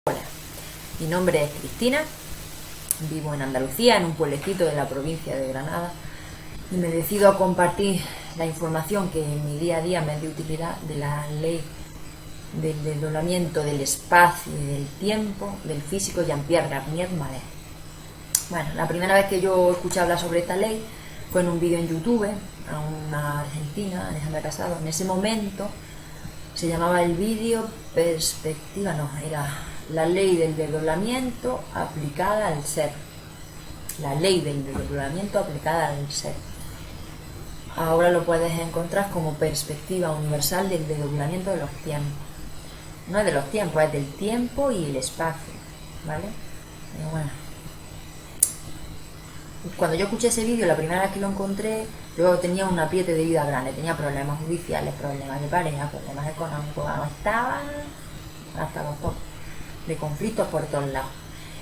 Hola, mi nombre es Cristina, vivo en Andalucía, en un pueblecito de la provincia de Granada, y me decido a compartir la información que en mi día a día me es de utilidad de la ley del desdoblamiento del espacio y del tiempo del físico Jean-Pierre Garnier-Mallet. Bueno, la primera vez que yo escuché hablar sobre esta ley fue en un vídeo en YouTube a una argentina, Alejandra Casado. En ese momento se llamaba el vídeo Perspectiva, no, era la ley del desdoblamiento aplicada al ser. La ley del desdoblamiento aplicada al ser. Ahora lo puedes encontrar como perspectiva universal del desdoblamiento de los tiempos. No es de los tiempos, es del tiempo y el espacio, ¿vale? Pero bueno, cuando yo escuché ese vídeo, la primera vez que lo encontré, yo tenía un apriete de vida grande, tenía problemas judiciales, problemas de pareja, problemas económicos, estaba hasta los tops de conflictos por todos lados.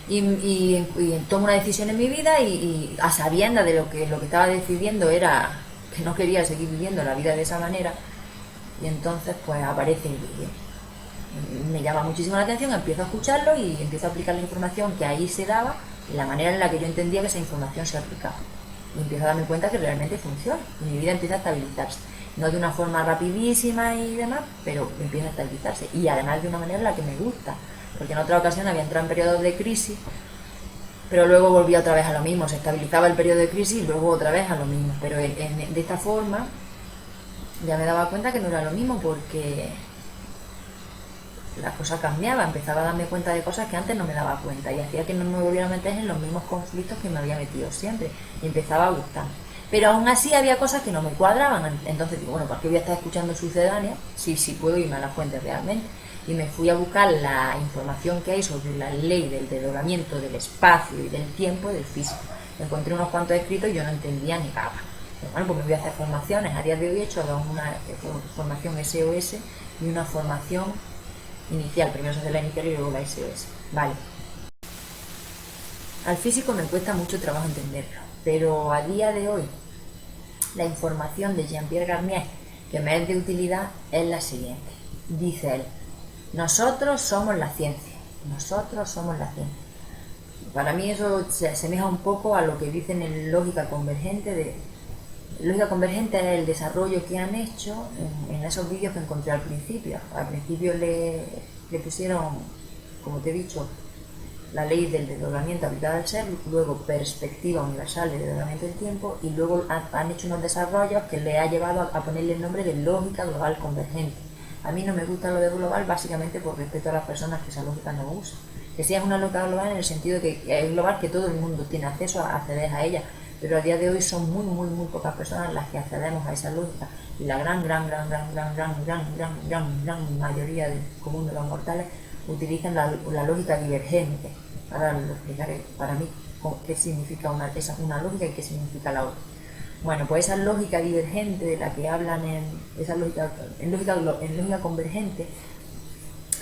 Y tomo una decisión en mi vida y a sabiendas de lo que estaba decidiendo era que no quería seguir viviendo la vida de esa manera, y entonces pues aparece el vídeo. Me llama muchísimo la atención, empiezo a escucharlo y empiezo a aplicar la información que ahí se daba en la manera en la que yo entendía que esa información se aplicaba. Y empiezo a darme cuenta que realmente funciona. Y mi vida empieza a estabilizarse. No de una forma rapidísima y demás, pero empieza a estabilizarse. Y además de una manera en la que me gusta. Porque en otra ocasión había entrado en periodos de crisis, pero luego volvía otra vez a lo mismo. Se estabilizaba el periodo de crisis y luego otra vez a lo mismo. Pero de esta forma ya me daba cuenta que no era lo mismo, porque la cosa cambiaba, empezaba a darme cuenta de cosas que antes no me daba cuenta y hacía que no me volviera a meter en los mismos conflictos que me había metido siempre, y empezaba a gustar. Pero aún así había cosas que no me cuadraban, entonces digo, bueno, ¿por qué voy a estar escuchando sucedáneas si puedo irme a la fuente realmente? Y me fui a buscar la información que hay sobre la ley del desdoblamiento del espacio y del tiempo del físico. Encontré unos cuantos escritos y yo no entendía ni nada. Pero bueno, pues me voy a hacer formaciones. A día de hoy he hecho una formación SOS y una formación inicial. Primero se hace la inicial y luego la SOS. Vale. Al físico me cuesta mucho trabajo entenderlo, pero a día de hoy la información de Jean-Pierre Garnier que me es de utilidad es la siguiente. Dice él: nosotros somos la ciencia. Nosotros somos la ciencia. Para mí eso se asemeja un poco a lo que dicen en lógica convergente. Lógica convergente es el desarrollo que han hecho en esos vídeos que encontré al principio. Al principio le pusieron, como te he dicho, la ley del desdoblamiento aplicada al ser, luego perspectiva universal del desdoblamiento del tiempo, y luego han hecho unos desarrollos que le ha llevado a ponerle el nombre de lógica global convergente. A mí no me gusta lo de global básicamente por respeto a las personas que esa lógica no usan. Que sea una lógica global en el sentido de que es global, que todo el mundo tiene acceso a acceder a ella, pero a día de hoy son muy pocas personas las que accedemos a esa lógica, y la gran mayoría del común de los mortales utilizan la lógica divergente. Ahora lo explicaré para mí qué significa una lógica y qué significa la otra. Bueno, pues esa lógica divergente de la que hablan en lógica convergente,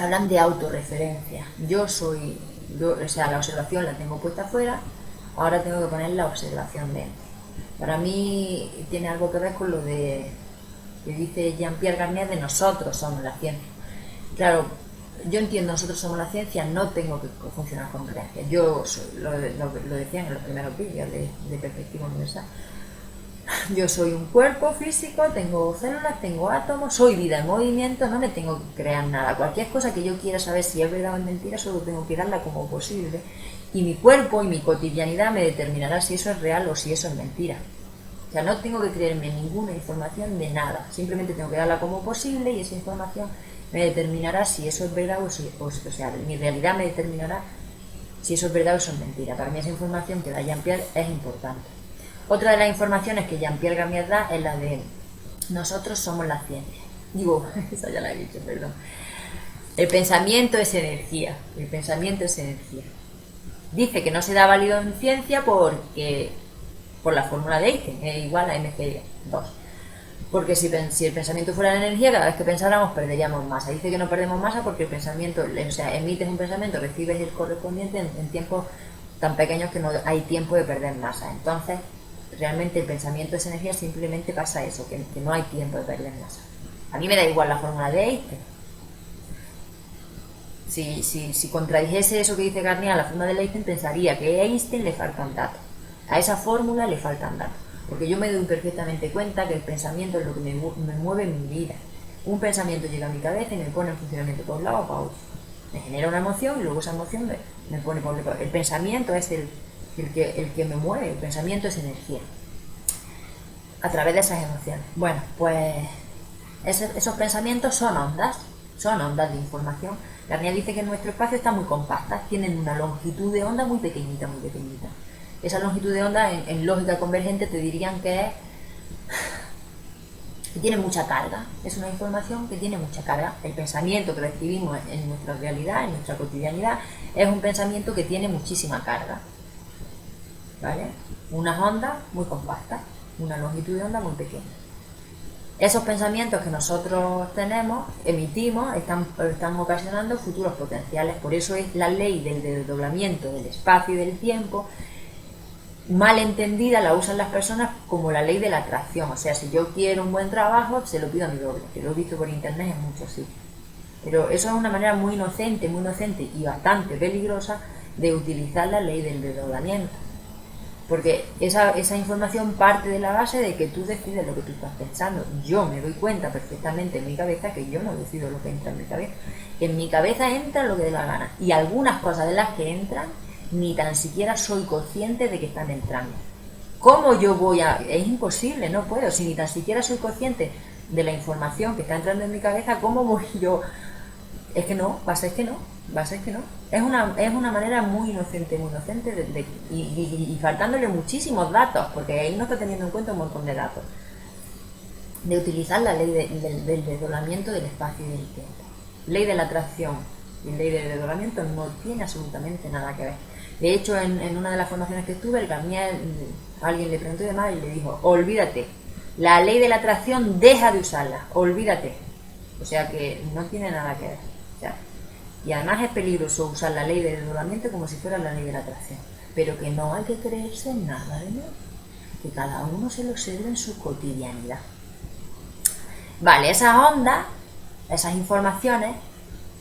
hablan de autorreferencia. O sea, la observación la tengo puesta afuera, ahora tengo que poner la observación dentro. Para mí tiene algo que ver con lo de que dice Jean-Pierre Garnier de nosotros somos la ciencia. Claro, yo entiendo nosotros somos la ciencia, no tengo que funcionar con creencias. Yo lo decían en los primeros vídeos de perspectiva universal. Yo soy un cuerpo físico, tengo células, tengo átomos, soy vida en movimiento, no me tengo que crear nada. Cualquier cosa que yo quiera saber si es verdad o es mentira, solo tengo que darla como posible. Y mi cuerpo y mi cotidianidad me determinará si eso es real o si eso es mentira. O sea, no tengo que creerme ninguna información de nada. Simplemente tengo que darla como posible y esa información me determinará si eso es verdad o sea, mi realidad me determinará si eso es verdad o eso es mentira. Para mí esa información que da Jean-Pierre es importante. Otra de las informaciones que Jean-Pierre Garnier da es la de nosotros somos la ciencia. Digo, esa ya la he dicho, perdón. El pensamiento es energía. El pensamiento es energía. Dice que no se da válido en ciencia por la fórmula de Einstein, es igual a mc2. Porque si el pensamiento fuera la energía, cada vez que pensáramos perderíamos masa. Dice que no perdemos masa porque el pensamiento, o sea, emites un pensamiento, recibes el correspondiente en tiempos tan pequeños que no hay tiempo de perder masa. Entonces, realmente el pensamiento es energía, simplemente pasa eso, que no hay tiempo de perder masa. A mí me da igual la fórmula de Einstein. Si contradijese eso que dice Garnier a la fórmula de Einstein, pensaría que a Einstein le faltan datos. A esa fórmula le faltan datos. Porque yo me doy perfectamente cuenta que el pensamiento es lo que me mueve en mi vida. Un pensamiento llega a mi cabeza y me pone en funcionamiento por un lado o para otro. Me genera una emoción y luego esa emoción me pone por otro lado. El pensamiento es el que me mueve. El pensamiento es energía. A través de esas emociones. Bueno, pues esos pensamientos son ondas de información. Garnier dice que nuestro espacio está muy compacta, tienen una longitud de onda muy pequeñita, muy pequeñita. Esa longitud de onda en lógica convergente te dirían que tiene mucha carga, es una información que tiene mucha carga. El pensamiento que recibimos en nuestra realidad, en nuestra cotidianidad, es un pensamiento que tiene muchísima carga, ¿vale? Unas ondas muy compactas, una longitud de onda muy pequeña. Esos pensamientos que nosotros tenemos, emitimos, están ocasionando futuros potenciales. Por eso es la ley del desdoblamiento del espacio y del tiempo, mal entendida, la usan las personas como la ley de la atracción. O sea, si yo quiero un buen trabajo, se lo pido a mi doble, que lo he visto por internet en muchos sitios. Pero eso es una manera muy inocente y bastante peligrosa de utilizar la ley del desdoblamiento. Porque esa información parte de la base de que tú decides lo que tú estás pensando. Yo me doy cuenta perfectamente en mi cabeza que yo no decido lo que entra en mi cabeza. En mi cabeza entra lo que dé la gana. Y algunas cosas de las que entran, ni tan siquiera soy consciente de que están entrando. ¿Cómo yo voy a...? Es imposible, no puedo. Si ni tan siquiera soy consciente de la información que está entrando en mi cabeza, ¿cómo voy yo...? Es que no, va a ser que no. Es una manera muy inocente y faltándole muchísimos datos, porque ahí no está teniendo en cuenta un montón de datos, de utilizar la ley del desdoblamiento del espacio y del tiempo. Ley de la atracción y ley del desdoblamiento no tiene absolutamente nada que ver. De hecho, en una de las formaciones que estuve, el Garnier, alguien le preguntó y demás y le dijo: olvídate, la ley de la atracción deja de usarla, olvídate. O sea que no tiene nada que ver. O sea, y además es peligroso usar la ley del desdoblamiento como si fuera la ley de la atracción. Pero que no hay que creerse en nada de nada. Que cada uno se lo observe en su cotidianidad. Vale, esas ondas, esas informaciones,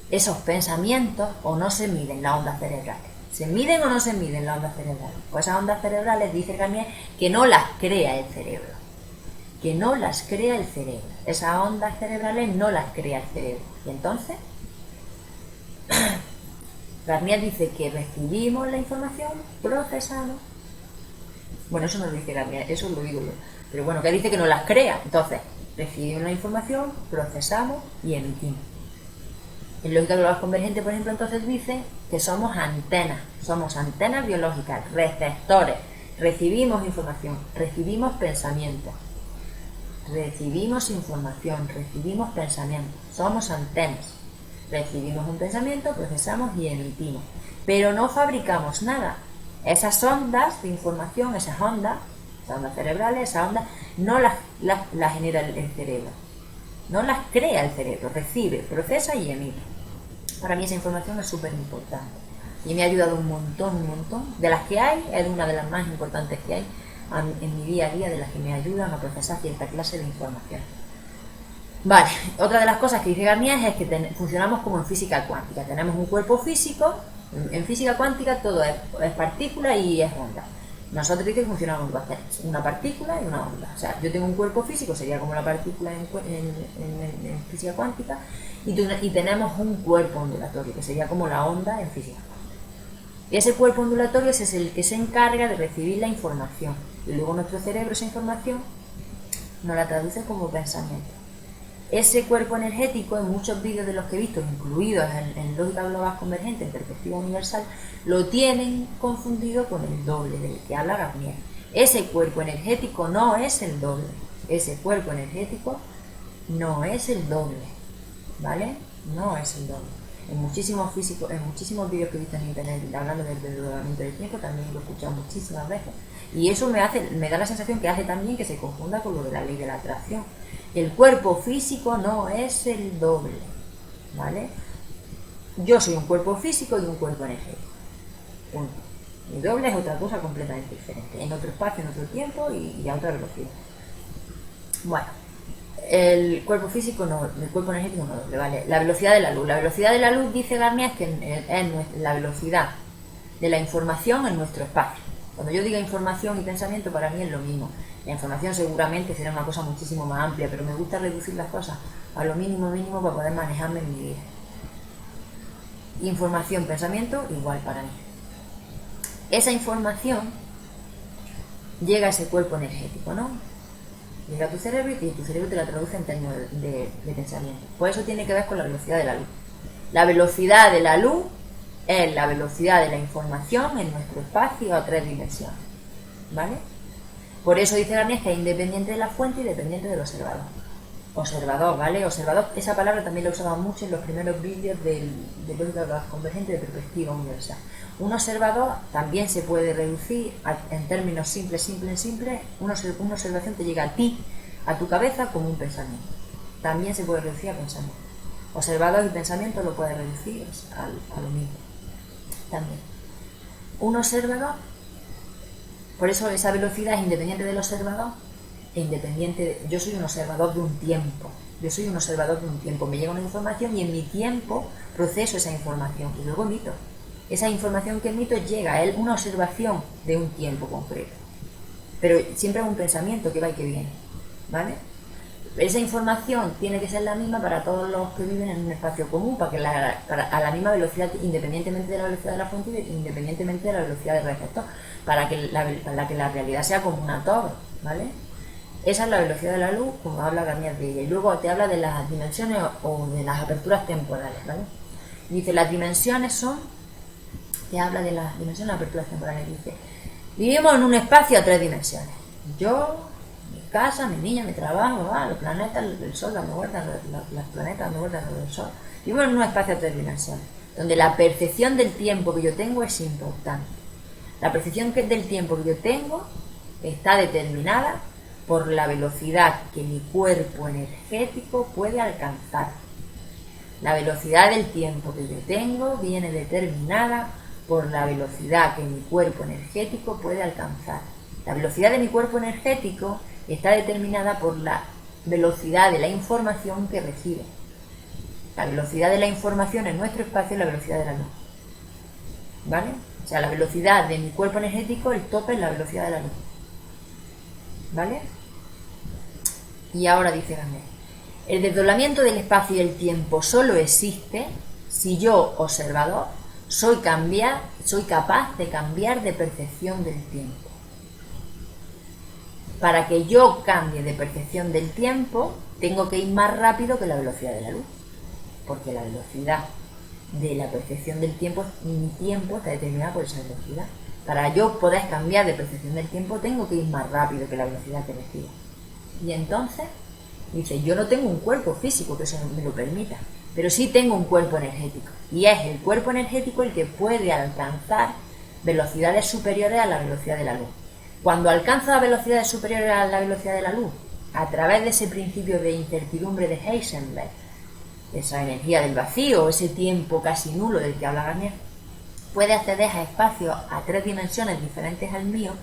esos pensamientos, o no se miden las ondas cerebrales. ¿Se miden o no se miden las ondas cerebrales? Pues esas ondas cerebrales, dice Garnier, que no las crea el cerebro. Que no las crea el cerebro. Esas ondas cerebrales no las crea el cerebro. Y entonces... Garnier dice que recibimos la información, procesamos. Bueno, eso no lo dice Garnier, eso lo digo yo. Pero bueno, que dice que no las crea. Entonces, recibimos la información, procesamos y emitimos. En lógica global convergente, por ejemplo, entonces dice que somos antenas biológicas, receptores. Recibimos información, recibimos pensamientos, recibimos información, recibimos pensamientos. Somos antenas. Recibimos un pensamiento, procesamos y emitimos. Pero no fabricamos nada. Esas ondas de información, esas ondas cerebrales, esas ondas, no las genera el cerebro. No las crea el cerebro. Recibe, procesa y emite. Para mí esa información es súper importante. Y me ha ayudado un montón. De las que hay, es una de las más importantes que hay en mi día a día, de las que me ayudan a procesar cierta clase de información. Vale, otra de las cosas que dice Garnier es que funcionamos como en física cuántica. Tenemos un cuerpo físico, en física cuántica todo es partícula y es onda. Nosotros dice que funcionamos una partícula y una onda. O sea, yo tengo un cuerpo físico, sería como la partícula en física cuántica, y tenemos un cuerpo ondulatorio, que sería como la onda en física cuántica. Y ese cuerpo ondulatorio es el que se encarga de recibir la información. Y luego nuestro cerebro esa información nos la traduce como pensamiento. Ese cuerpo energético, en muchos vídeos de los que he visto, incluidos en lógica global convergente, en perspectiva universal, lo tienen confundido con el doble del que habla Garnier. Ese cuerpo energético no es el doble. Ese cuerpo energético no es el doble, ¿vale? No es el doble. En muchísimos vídeos que he visto en internet hablando del desdoblamiento del tiempo, también lo he escuchado muchísimas veces. Y eso me da la sensación que hace también que se confunda con lo de la ley de la atracción. El cuerpo físico no es el doble, ¿vale? Yo soy un cuerpo físico y un cuerpo energético. Punto. Mi doble es otra cosa completamente diferente, en otro espacio, en otro tiempo y a otra velocidad. Bueno, El cuerpo físico no, el cuerpo energético no doble, ¿vale? La velocidad de la luz. La velocidad de la luz, dice Garnier, es que es la velocidad de la información en nuestro espacio. Cuando yo diga información y pensamiento, para mí es lo mismo. La información seguramente será una cosa muchísimo más amplia, pero me gusta reducir las cosas a lo mínimo para poder manejarme en mi vida. Información, pensamiento, igual para mí. Esa información llega a ese cuerpo energético, ¿no? Llega a tu cerebro y tu cerebro te la traduce en términos de pensamiento. Pues eso tiene que ver con la velocidad de la luz. La velocidad de la luz es la velocidad de la información en nuestro espacio a 3 dimensiones, ¿vale? Por eso dice Garnier que es independiente de la fuente y dependiente del observador. Observador, ¿vale? Observador, esa palabra también la usaba mucho en los primeros vídeos de lógica convergente de perspectiva universal. Un observador también se puede reducir en términos simples. Una observación te llega a ti, a tu cabeza, como un pensamiento. También se puede reducir a pensamiento. Observador y pensamiento lo puedes reducir a lo mismo. También. Un observador, por eso esa velocidad es independiente del observador, yo soy un observador de un tiempo. Me llega una información y en mi tiempo proceso esa información y luego emito. Esa información que emito llega a él, una observación de un tiempo concreto. Pero siempre es un pensamiento que va y que viene, ¿vale? Esa información tiene que ser la misma para todos los que viven en un espacio común, a la misma velocidad, independientemente de la velocidad de la fuente, independientemente de la velocidad del receptor, para que la realidad sea como una torre, ¿vale? Esa es la velocidad de la luz, como habla Garnier de ella. Y luego te habla de las dimensiones o de las aperturas temporales, ¿vale? Dice, las dimensiones son... Te habla de las dimensiones de aperturas temporales. Dice, vivimos en un espacio a 3 dimensiones. Yo, mi casa, mi niña, mi trabajo, los planetas, el sol, las vueltas, los planetas dando vueltas sobre el sol. Vivimos en un espacio a 3 dimensiones, donde la percepción del tiempo que yo tengo es importante. La percepción del tiempo que yo tengo está determinada por la velocidad que mi cuerpo energético puede alcanzar. La velocidad del tiempo que yo tengo viene determinada por la velocidad que mi cuerpo energético puede alcanzar. La velocidad de mi cuerpo energético está determinada por la velocidad de la información que recibe. La velocidad de la información en nuestro espacio es la velocidad de la luz, ¿vale? O sea, la velocidad de mi cuerpo energético, el tope es la velocidad de la luz, ¿vale? Y ahora dice Garnier, el desdoblamiento del espacio y el tiempo solo existe si yo, observador, soy capaz de cambiar de percepción del tiempo. Para que yo cambie de percepción del tiempo, tengo que ir más rápido que la velocidad de la luz, porque la velocidad de la percepción del tiempo, mi tiempo está determinada por esa velocidad. Para yo poder cambiar de percepción del tiempo, tengo que ir más rápido que la velocidad que recibo. Y entonces, dice, yo no tengo un cuerpo físico que eso me lo permita, pero sí tengo un cuerpo energético. Y es el cuerpo energético el que puede alcanzar velocidades superiores a la velocidad de la luz. Cuando alcanza velocidades superiores a la velocidad de la luz, a través de ese principio de incertidumbre de Heisenberg, esa energía del vacío, ese tiempo casi nulo del que habla Garnier, puede acceder a espacios a 3 dimensiones diferentes al mío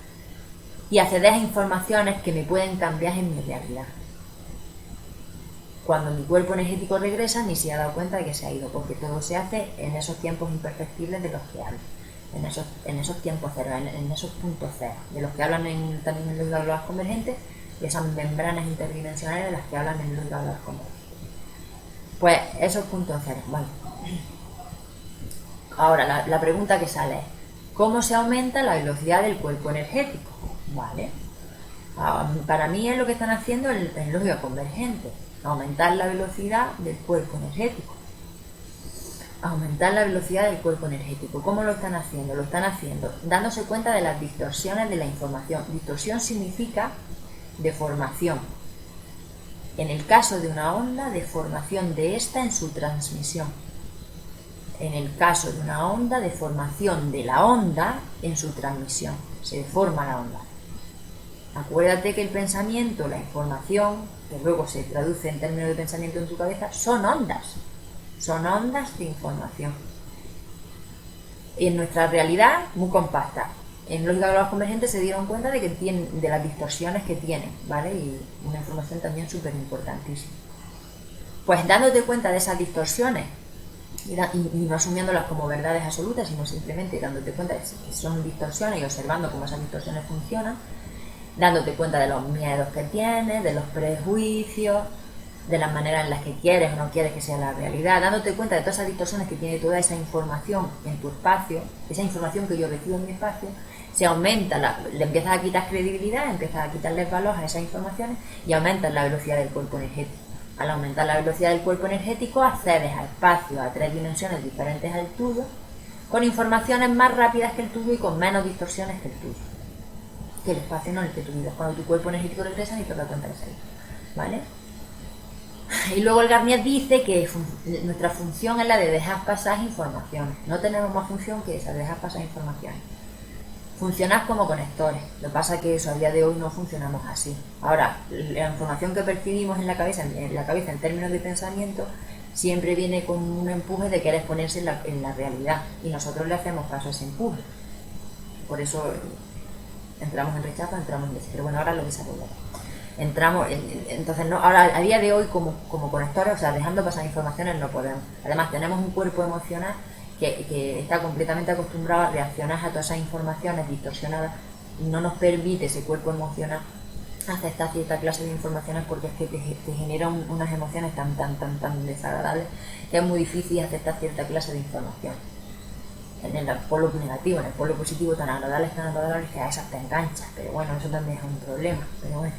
y acceder a informaciones que me pueden cambiar en mi realidad. Cuando mi cuerpo energético regresa, ni se ha dado cuenta de que se ha ido, porque todo se hace en esos tiempos imperceptibles de los que hablo, en esos tiempos cero, en esos puntos cero, de los que hablan también en lógica global convergente, y esas membranas interdimensionales de las que hablan en lógica global convergente. Pues esos puntos cero, vale. Ahora, la pregunta que sale es, ¿cómo se aumenta la velocidad del cuerpo energético? Vale. Para mí es lo que están haciendo en lógica convergente, aumentar la velocidad del cuerpo energético. Aumentar la velocidad del cuerpo energético. ¿Cómo lo están haciendo? Lo están haciendo dándose cuenta de las distorsiones de la información. Distorsión significa deformación. En el caso de una onda, deformación de esta en su transmisión. En el caso de una onda, deformación de la onda en su transmisión. Se deforma la onda. Acuérdate que el pensamiento, la información, que luego se traduce en términos de pensamiento en tu cabeza, son ondas. Son ondas de información. Y en nuestra realidad, muy compacta. en lógica de valores convergentes se dieron cuenta de que tienen, de las distorsiones que tienen, ¿vale? Y una información también súper importantísima. Pues dándote cuenta de esas distorsiones y no asumiéndolas como verdades absolutas, sino simplemente dándote cuenta de que son distorsiones y observando cómo esas distorsiones funcionan, dándote cuenta de los miedos que tienes, de los prejuicios, de las maneras en las que quieres o no quieres que sea la realidad, dándote cuenta de todas esas distorsiones que tiene toda esa información en tu espacio, esa información que yo recibo en mi espacio, se aumenta, le empiezas a quitar credibilidad, empiezas a quitarle valor a esas informaciones y aumentas la velocidad del cuerpo energético. Al aumentar la velocidad del cuerpo energético accedes a espacios, a 3 dimensiones diferentes al tuyo, con informaciones más rápidas que el tuyo y con menos distorsiones que el tuyo, que el espacio en el que tú vives. Cuando tu cuerpo energético regresa, ni te das cuenta de eso, ¿vale? Y luego el Garnier dice que nuestra función es la de dejar pasar informaciones. No tenemos más función que esa, de dejar pasar informaciones. Funcionas como conectores. Lo que pasa es que eso a día de hoy no funcionamos así. Ahora, la información que percibimos en la cabeza en términos de pensamiento siempre viene con un empuje de querer ponerse en la realidad. Y nosotros le hacemos caso a ese empuje. Por eso entramos en rechazo, entramos en deseo. Pero bueno, ahora lo desarrollaré. Entonces no, ahora a día de hoy como conectores, o sea, dejando pasar informaciones no podemos. Además tenemos un cuerpo emocional que está completamente acostumbrado a reaccionar a todas esas informaciones distorsionadas y no nos permite ese cuerpo emocional aceptar cierta clase de informaciones porque es que te genera unas emociones tan desagradables que es muy difícil aceptar cierta clase de información. En el polo negativo, en el polo positivo tan agradables que a esas te enganchas, pero bueno, eso también es un problema, pero bueno.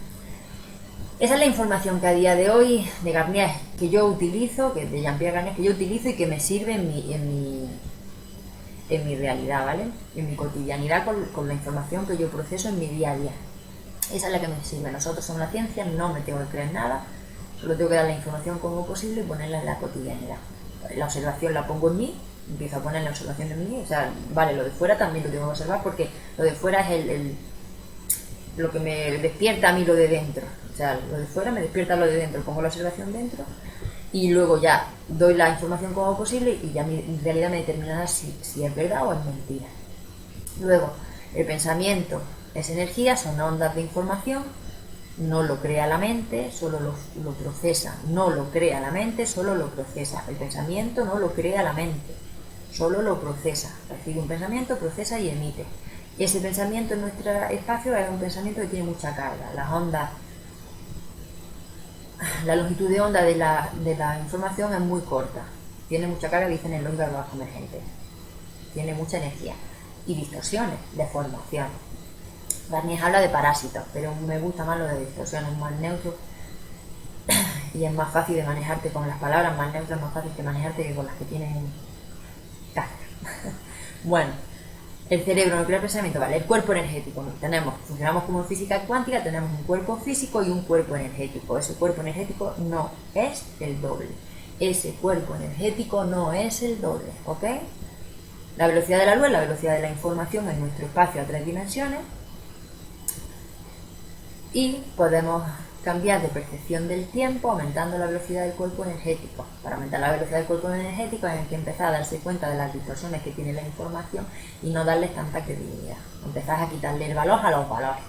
Esa es la información que a día de hoy de Garnier que yo utilizo, que de Jean-Pierre Garnier que yo utilizo y que me sirve en mi realidad, ¿vale? En mi cotidianidad con la información que yo proceso en mi día a día. Esa es la que me sirve. Nosotros somos la ciencia, no me tengo que creer nada, solo tengo que dar la información como posible y ponerla en la cotidianidad. La observación la pongo en mí, empiezo a poner la observación en mí, o sea, vale, lo de fuera también lo tengo que observar porque lo de fuera es lo que me despierta a mí lo de dentro. O sea, lo de fuera me despierta lo de dentro, pongo la observación dentro y luego ya doy la información como posible y ya mi realidad me determinará si es verdad o es mentira. Luego, el pensamiento es energía, son ondas de información, no lo crea la mente, solo lo procesa, no lo crea la mente, solo lo procesa. El pensamiento no lo crea la mente, solo lo procesa. Recibe un pensamiento, procesa y emite. Ese pensamiento en nuestro espacio es un pensamiento que tiene mucha carga. Las ondas, la longitud de onda de la información es muy corta. Tiene mucha carga, dicen en lógica de valores convergentes. Tiene mucha energía. Y distorsiones, deformaciones. Garnier habla de parásitos, pero me gusta más lo de distorsiones, es más neutro y es más fácil de manejarte con las palabras más neutras, es más fácil de manejarte que con las que tienen carga. Bueno. El cerebro no crea pensamiento, vale, el cuerpo energético, funcionamos como en física cuántica, tenemos un cuerpo físico y un cuerpo energético. Ese cuerpo energético no es el doble. Ese cuerpo energético no es el doble, ¿ok? La velocidad de la luz es la velocidad de la información en nuestro espacio a 3 dimensiones y podemos cambiar de percepción del tiempo aumentando la velocidad del cuerpo energético. Para aumentar la velocidad del cuerpo energético hay que empezar a darse cuenta de las distorsiones que tiene la información y no darles tanta credibilidad. Empezás a quitarle el valor a los valores.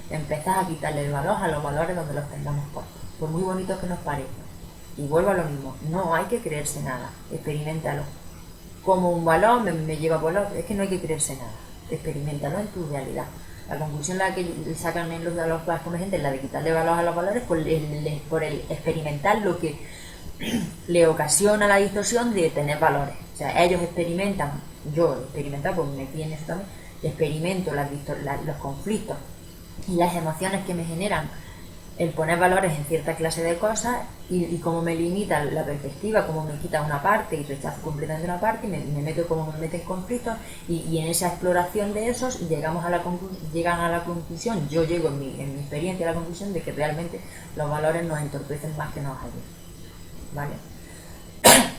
Empezás a quitarle el valor a los valores donde los tengamos puestos, por muy bonitos que nos parezcan. Y vuelvo a lo mismo, no hay que creerse nada, experimentalo. Como un valor me lleva a valor, es que no hay que creerse nada, experimentalo en tu realidad. La conclusión la que sacan en los valores convergentes es la de quitarle valor a los valores por el experimentar lo que le ocasiona la distorsión de tener valores. O sea, ellos experimentan, yo experimentar porque me metí en eso también, experimento los conflictos y las emociones que me generan el poner valores en cierta clase de cosas y cómo me limita la perspectiva, cómo me quita una parte y rechazo completamente una parte y me meto como me mete en conflictos y en esa exploración de esos llegan a la conclusión, yo llego en mi experiencia a la conclusión de que realmente los valores nos entorpecen más que nos ayudan, ¿vale?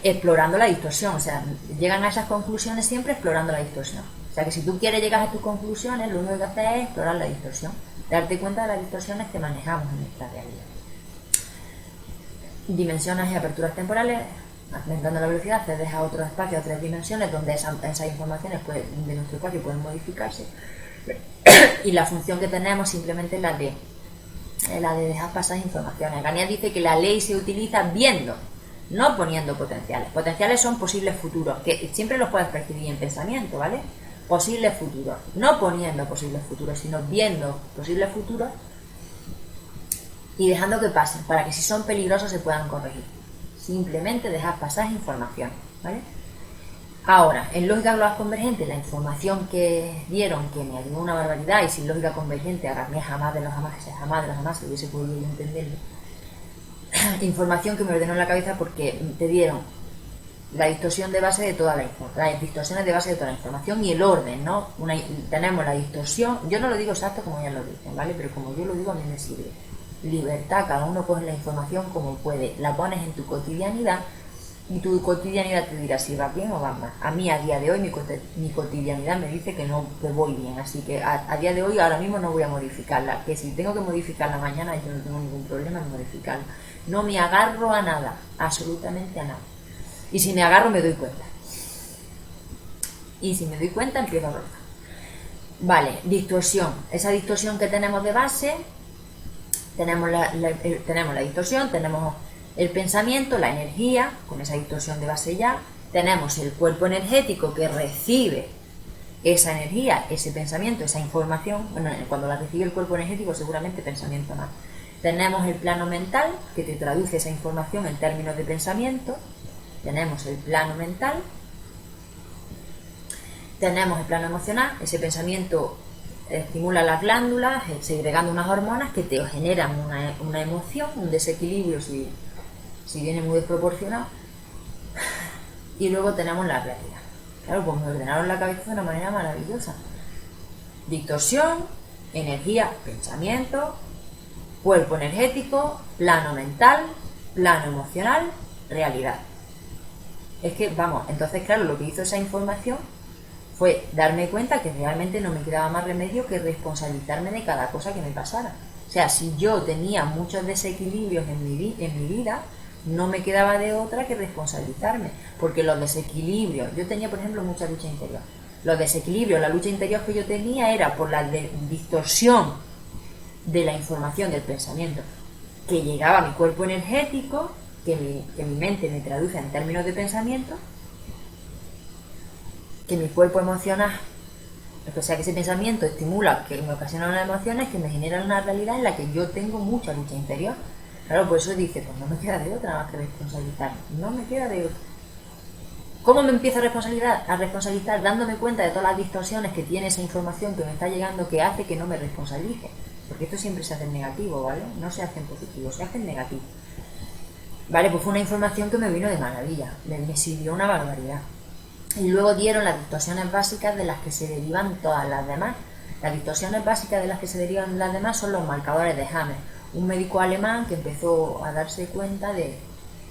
Explorando la distorsión, o sea, llegan a esas conclusiones siempre explorando la distorsión. O sea que si tú quieres llegar a tus conclusiones, lo único que haces es explorar la distorsión, darte cuenta de las distorsiones que manejamos en nuestra realidad. Dimensiones y aperturas temporales, aumentando la velocidad, accedes a otros espacios, a otras dimensiones, donde esas informaciones de nuestro espacio pueden modificarse. Y la función que tenemos simplemente es la de dejar pasar informaciones. Gania dice que la ley se utiliza viendo, no poniendo potenciales. Potenciales son posibles futuros, que siempre los puedes percibir en pensamiento, ¿vale? Posibles futuros, no poniendo posibles futuros, sino viendo posibles futuros y dejando que pasen, para que si son peligrosos se puedan corregir. Simplemente dejar pasar información, ¿vale? Ahora, en lógica global convergente, la información que dieron, que me ayudó una barbaridad, y sin lógica convergente, agarré jamás de los jamás, se hubiese podido entenderlo. Información que me ordenó en la cabeza porque te dieron la distorsión de base de toda las distorsiones de base de toda la información y el orden, ¿no? Tenemos la distorsión, yo no lo digo exacto como ya lo dicen, ¿vale? Pero como yo lo digo a mí me sirve. Libertad, cada uno coge la información como puede, la pones en tu cotidianidad y tu cotidianidad te dirá si va bien o va mal. A mí a día de hoy mi cotidianidad me dice que no, que voy bien, así que a día de hoy ahora mismo no voy a modificarla, que si tengo que modificarla mañana yo no tengo ningún problema en modificarla. No me agarro a nada, absolutamente a nada. Y si me agarro me doy cuenta. Y si me doy cuenta empiezo a brotar. Vale, distorsión. Esa distorsión que tenemos de base, tenemos la distorsión, tenemos el pensamiento, la energía, con esa distorsión de base ya, tenemos el cuerpo energético que recibe esa energía, ese pensamiento, esa información. Bueno, cuando la recibe el cuerpo energético seguramente pensamiento más. Tenemos el plano mental que te traduce esa información en términos de pensamiento. Tenemos el plano mental, tenemos el plano emocional, ese pensamiento estimula las glándulas, segregando unas hormonas que te generan una emoción, un desequilibrio si viene muy desproporcionado. Y luego tenemos la realidad. Claro, pues me ordenaron la cabeza de una manera maravillosa. Distorsión, energía, pensamiento, cuerpo energético, plano mental, plano emocional, realidad. Es que, vamos, entonces claro, lo que hizo esa información fue darme cuenta que realmente no me quedaba más remedio que responsabilizarme de cada cosa que me pasara. O sea, si yo tenía muchos desequilibrios en mi vida, no me quedaba de otra que responsabilizarme. Porque los desequilibrios, yo tenía por ejemplo mucha lucha interior. Los desequilibrios, la lucha interior que yo tenía era por la distorsión de la información del pensamiento que llegaba a mi cuerpo energético, que mi mente me traduce en términos de pensamiento, que mi cuerpo emocional, o sea que ese pensamiento estimula, que me ocasiona unas emociones que me generan una realidad en la que yo tengo mucha lucha interior. Claro, por eso dice, pues no me queda de otra más que responsabilizar, no me queda de otra. ¿Cómo me empiezo a responsabilizar? Dándome cuenta de todas las distorsiones que tiene esa información que me está llegando, que hace que no me responsabilice. Porque esto siempre se hace en negativo, ¿vale? No se hace en positivo, se hace en negativo. Vale, pues fue una información que me vino de maravilla, me sirvió una barbaridad. Y luego dieron las distorsiones básicas de las que se derivan todas las demás. Las distorsiones básicas de las que se derivan las demás son los marcadores de Hammer, un médico alemán que empezó a darse cuenta de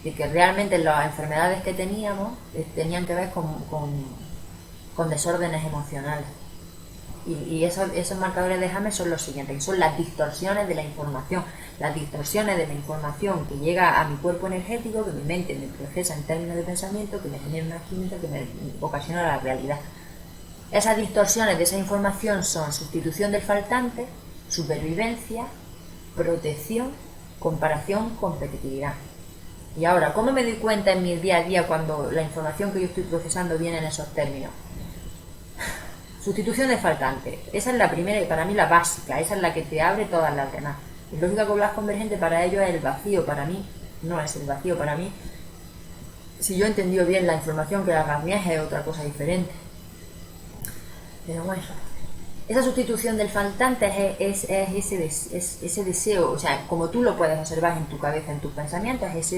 que realmente las enfermedades que teníamos tenían que ver con desórdenes emocionales. Y esos marcadores de Hammer son los siguientes, que son las distorsiones de la información. Las distorsiones de la información que llega a mi cuerpo energético, que mi mente me procesa en términos de pensamiento, que me genera una química que me ocasiona la realidad. Esas distorsiones de esa información son sustitución del faltante, supervivencia, protección, comparación, competitividad. Y ahora, ¿cómo me doy cuenta en mi día a día cuando la información que yo estoy procesando viene en esos términos? Sustitución de faltante, esa es la primera y para mí la básica, esa es la que te abre todas las demás. Y lógica global convergente para ello es el vacío, para mí no es el vacío, para mí, si yo he entendido bien la información que la Garnier es otra cosa diferente. Pero bueno, esa sustitución del faltante es ese deseo, o sea, como tú lo puedes observar en tu cabeza, en tus pensamientos, es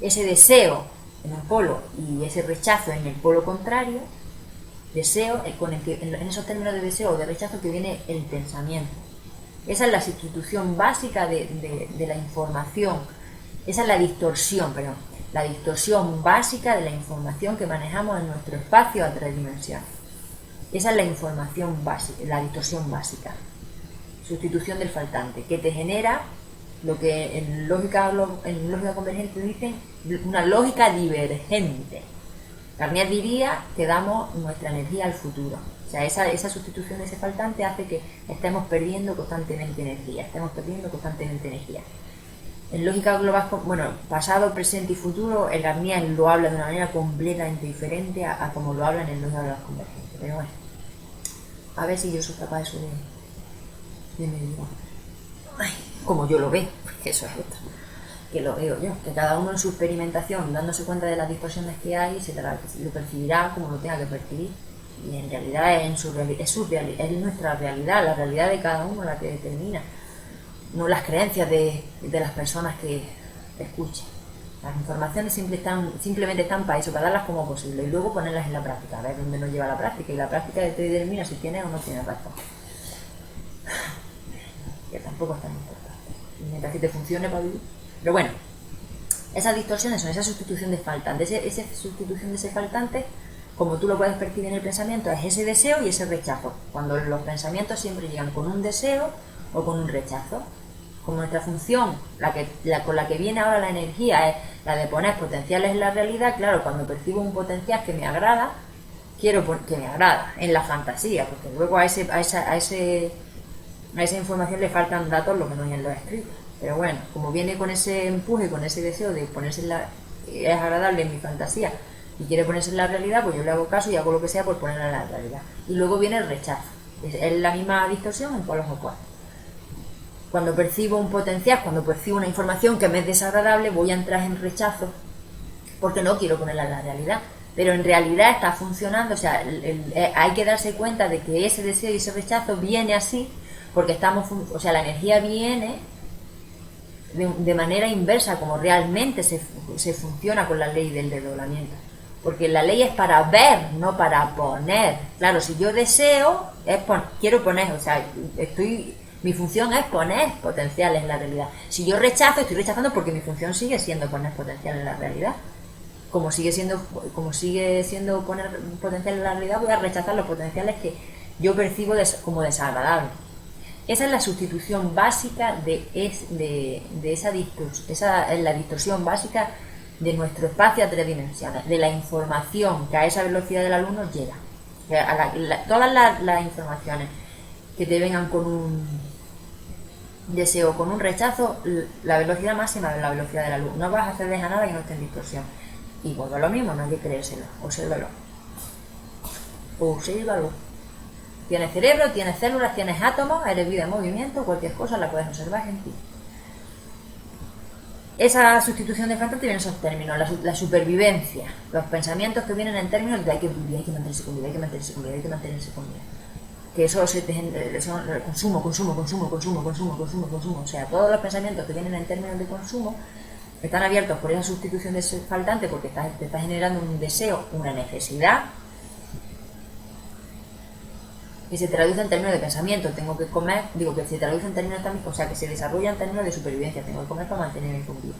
ese deseo en un polo y ese rechazo en el polo contrario. Deseo, en esos términos de deseo o de rechazo que viene el pensamiento. Esa es la sustitución básica de la información. Esa es la distorsión básica de la información que manejamos en nuestro espacio a 3 dimensiones. Esa es la información básica, la distorsión básica. Sustitución del faltante, que te genera lo que en lógica convergente dicen una lógica divergente. Garnier diría que damos nuestra energía al futuro. O sea, esa sustitución de ese faltante hace que estemos perdiendo constantemente energía. En lógica global, bueno, pasado, presente y futuro, el Garnier lo habla de una manera completamente diferente a como lo hablan en lógica global convergente. Pero bueno, a ver si yo soy capaz de eso de medir. Como yo lo veo, porque eso es otra. Que lo veo yo, que cada uno en su experimentación, dándose cuenta de las distorsiones que hay, lo percibirá como lo tenga que percibir. Y en realidad es nuestra realidad, la realidad de cada uno la que determina, no las creencias de las personas que escuchan. Las informaciones simplemente están para eso, para darlas como posible y luego ponerlas en la práctica, a ver dónde nos lleva la práctica, y la práctica te determina si tienes o no tienes razón. Que tampoco es tan importante, mientras que te funcione para vivir. Pero bueno, esas distorsiones son esa sustitución de faltante. Esa sustitución de ese faltante, como tú lo puedes percibir en el pensamiento, es ese deseo y ese rechazo. Cuando los pensamientos siempre llegan con un deseo o con un rechazo. Como nuestra función, con la que viene ahora la energía, es la de poner potenciales en la realidad, claro, cuando percibo un potencial que me agrada, quiero que me agrada en la fantasía, porque luego a esa información le faltan datos, lo que no hay en los escritos. Pero bueno, como viene con ese empuje, con ese deseo de ponerse es agradable en mi fantasía y quiere ponerse en la realidad, pues yo le hago caso y hago lo que sea por ponerla en la realidad. Y luego viene el rechazo. Es la misma distorsión en polos opuestos. Cuando percibo un potencial, cuando percibo una información que me es desagradable, voy a entrar en rechazo porque no quiero ponerla en la realidad. Pero en realidad está funcionando, o sea, hay que darse cuenta de que ese deseo y ese rechazo viene así, porque la energía viene de manera inversa, como realmente se funciona con la ley del desdoblamiento. Porque la ley es para ver, no para poner. Claro, si yo deseo, quiero poner, o sea, mi función es poner potenciales en la realidad. Si yo rechazo, estoy rechazando porque mi función sigue siendo poner potencial en la realidad. Como sigue siendo poner potencial en la realidad, voy a rechazar los potenciales que yo percibo como desagradables. Esa es la sustitución básica de esa distorsión. Esa es la distorsión básica de nuestro espacio a 3 dimensiones, de la información que a esa velocidad de la luz nos llega. Todas las informaciones que te vengan con un deseo, con un rechazo, la velocidad máxima es la velocidad de la luz. No vas a acceder a nada que no esté en distorsión. Y vuelvo a lo mismo, no hay que creérselo. Obsérvalo. Tienes cerebro, tienes células, tienes átomos, eres vida en movimiento, cualquier cosa la puedes observar en ti. Esa sustitución de faltante viene en esos términos, la supervivencia, los pensamientos que vienen en términos de hay que vivir, hay que mantenerse con vida, hay que mantenerse con vida, hay que mantenerse con vida. Que eso consumo. O sea, todos los pensamientos que vienen en términos de consumo están abiertos por esa sustitución de ese faltante, porque te está generando un deseo, una necesidad, que se traduce en términos de pensamiento. Tengo que comer, que se traduce en términos también, o sea, que se desarrolla en términos de supervivencia. Tengo que comer para mantenerme con vida.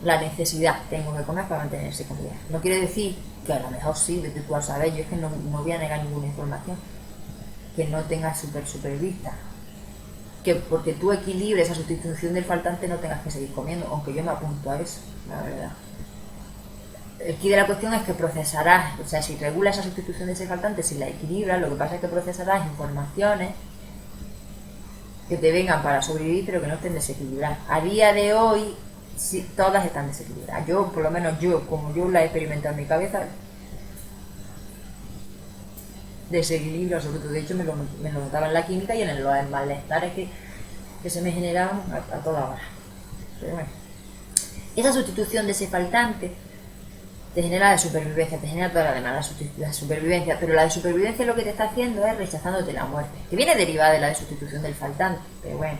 La necesidad, tengo que comer para mantenerse con vida. No quiere decir que a lo mejor sí, de tú al saber, yo es que no voy a negar ninguna información que no tenga supervista. Que porque tú equilibres esa sustitución del faltante no tengas que seguir comiendo, aunque yo me apunto a eso, la verdad. Aquí de la cuestión es que procesarás, o sea, si regulas esa sustitución de ese faltante, si la equilibras, lo que pasa es que procesarás informaciones que te vengan para sobrevivir, pero que no estén desequilibradas. A día de hoy, sí, todas están desequilibradas. Yo, por lo menos como yo la he experimentado en mi cabeza, desequilibrio absoluto. De hecho, me lo notaba en la química y en los malestares que se me generaban a toda hora. Pero bueno, esa sustitución de ese faltante te genera la supervivencia, te genera toda la demás, la supervivencia, pero la de supervivencia lo que te está haciendo es rechazándote la muerte, que viene derivada de la de sustitución del faltante, pero bueno,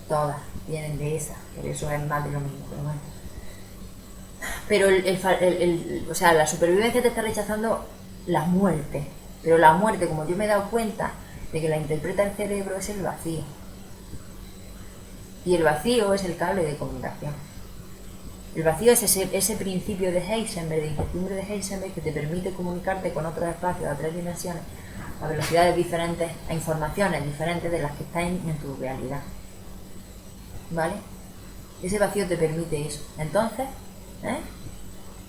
todas vienen de esa, por eso es más de lo mismo, pero bueno. Pero la supervivencia te está rechazando la muerte, pero la muerte, como yo me he dado cuenta de que la interpreta el cerebro, es el vacío, y el vacío es el cable de comunicación. El vacío es ese principio de Heisenberg, de incertidumbre de Heisenberg, que te permite comunicarte con otros espacios a 3 dimensiones, a velocidades diferentes, a informaciones diferentes de las que están en tu realidad. ¿Vale? Ese vacío te permite eso. Entonces,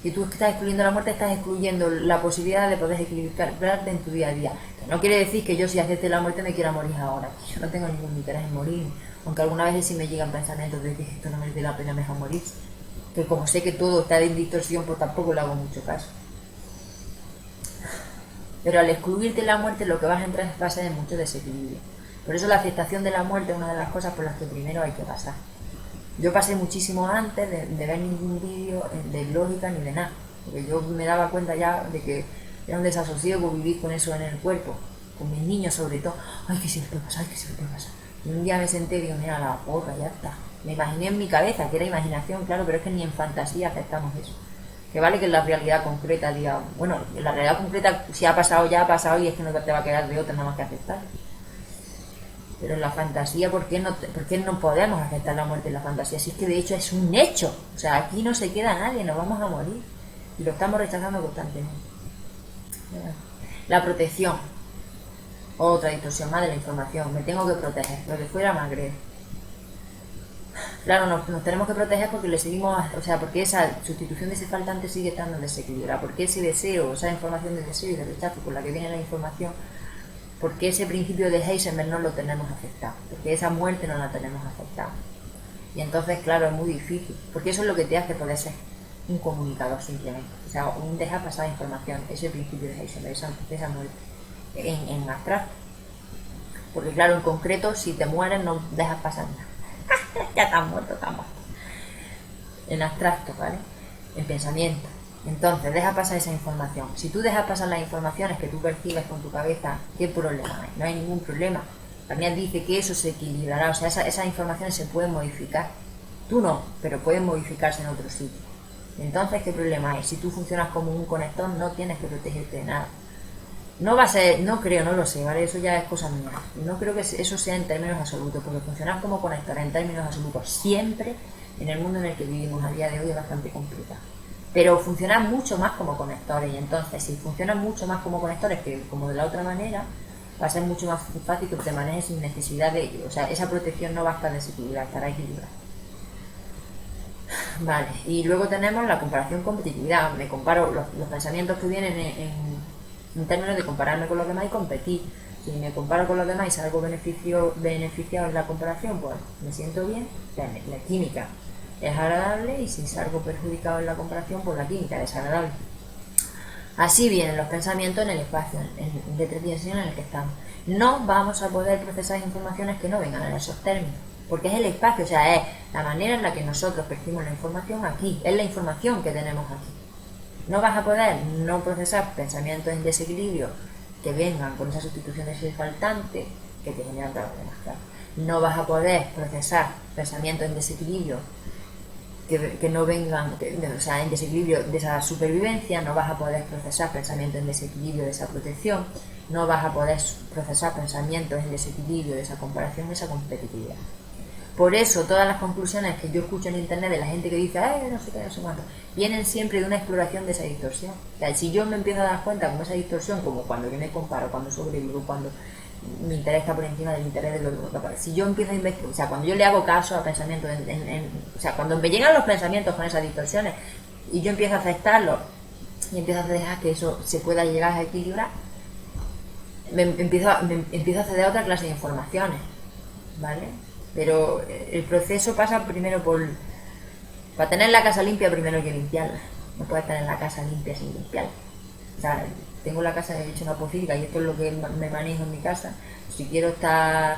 si tú estás excluyendo la muerte, estás excluyendo la posibilidad de poder equilibrarte en tu día a día. No quiere decir que yo, si acepte la muerte, me quiera morir ahora. Yo no tengo ningún interés en morir. Aunque algunas veces sí me llegan pensamientos de que esto no merece la pena, mejor morir. Que como sé que todo está en distorsión, pues tampoco le hago mucho caso. Pero al excluirte la muerte, lo que vas a entrar va a ser en mucho desequilibrio. Por eso la aceptación de la muerte es una de las cosas por las que primero hay que pasar. Yo pasé muchísimo antes de ver ningún vídeo de lógica ni de nada, porque yo me daba cuenta ya de que era un desasosiego vivir con eso en el cuerpo, con mis niños sobre todo. Ay, que si les puede pasar, ay, que si les puede pasar. Y un día me senté y digo, mira la porra, ya está. Me imaginé en mi cabeza, que era imaginación, claro, pero es que ni en fantasía aceptamos eso. Que vale que en la realidad concreta diga, bueno, en la realidad concreta, si ha pasado ya ha pasado y es que no te va a quedar de otra nada más que aceptar. Pero en la fantasía, ¿por qué no podemos aceptar la muerte en la fantasía? Si es que de hecho es un hecho. O sea, aquí no se queda nadie, nos vamos a morir. Y lo estamos rechazando constantemente. La protección. Otra distorsión más de la información. Me tengo que proteger. Lo de fuera me agrede. Claro, nos tenemos que proteger porque le seguimos, o sea, porque esa sustitución de ese faltante sigue estando desequilibrada. Porque ese deseo, esa información de deseo y de rechazo con la que viene la información, porque ese principio de Heisenberg no lo tenemos aceptado, porque esa muerte no la tenemos aceptada. Y entonces, claro, es muy difícil, porque eso es lo que te hace poder ser un comunicador simplemente. O sea, un dejar pasar información, ese principio de Heisenberg, esa muerte, en abstracto. Porque claro, en concreto, si te mueres no dejas pasar nada. Ya estás muerto, estás muerto. En abstracto, ¿vale? En pensamiento. Entonces, deja pasar esa información. Si tú dejas pasar las informaciones que tú percibes con tu cabeza, ¿qué problema hay? No hay ningún problema. También dice que eso se equilibrará, o sea, esas informaciones se pueden modificar. Tú no, pero pueden modificarse en otro sitio. Entonces, ¿qué problema hay? Si tú funcionas como un conector, no tienes que protegerte de nada. No va a ser, no creo, no lo sé, ¿vale? Eso ya es cosa mía. No creo que eso sea en términos absolutos, porque funcionar como conector en términos absolutos siempre, en el mundo en el que vivimos a día de hoy, es bastante complicado. Pero funcionan mucho más como conectores, y entonces si funcionan mucho más como conectores que como de la otra manera, va a ser mucho más fácil que te manejes sin necesidad de ello. O sea, esa protección no va a estar desequilibrada, estará equilibrada. Vale, y luego tenemos la comparación competitividad. Me comparo los pensamientos que vienen en términos de compararme con los demás y competir. Si me comparo con los demás y salgo beneficiado en la comparación, pues me siento bien. La química es agradable, y si salgo perjudicado en la comparación, pues la química es desagradable. Así vienen los pensamientos en el espacio, de tres dimensiones en el que estamos. No vamos a poder procesar informaciones que no vengan en esos términos, porque es el espacio, o sea, es la manera en la que nosotros percibimos la información aquí, es la información que tenemos aquí. No vas a poder no procesar pensamientos en desequilibrio que vengan con esa sustitución de ese faltante que te generan problemas, claro. No vas a poder procesar pensamientos en desequilibrio que no vengan, o sea, en desequilibrio de esa supervivencia. No vas a poder procesar pensamientos en desequilibrio de esa protección. No vas a poder procesar pensamientos en desequilibrio de esa comparación, de esa competitividad. Por eso todas las conclusiones que yo escucho en internet de la gente que dice, no sé qué, no sé cuánto, vienen siempre de una exploración de esa distorsión. O sea, si yo me empiezo a dar cuenta con esa distorsión, como cuando yo me comparo, cuando sobrevivo, cuando mi interés está por encima del interés de los demás, si yo empiezo a investigar, o sea, cuando yo le hago caso a pensamientos, o sea, cuando me llegan los pensamientos con esas distorsiones y yo empiezo a aceptarlos y empiezo a dejar que eso se pueda llegar a equilibrar, me empiezo a acceder a otra clase de informaciones, ¿vale? Pero el proceso pasa primero para tener la casa limpia primero hay que limpiarla. No puedes tener la casa limpia sin limpiarla. O sea, tengo la casa hecha una pocilga y esto es lo que me manejo en mi casa. Si quiero estar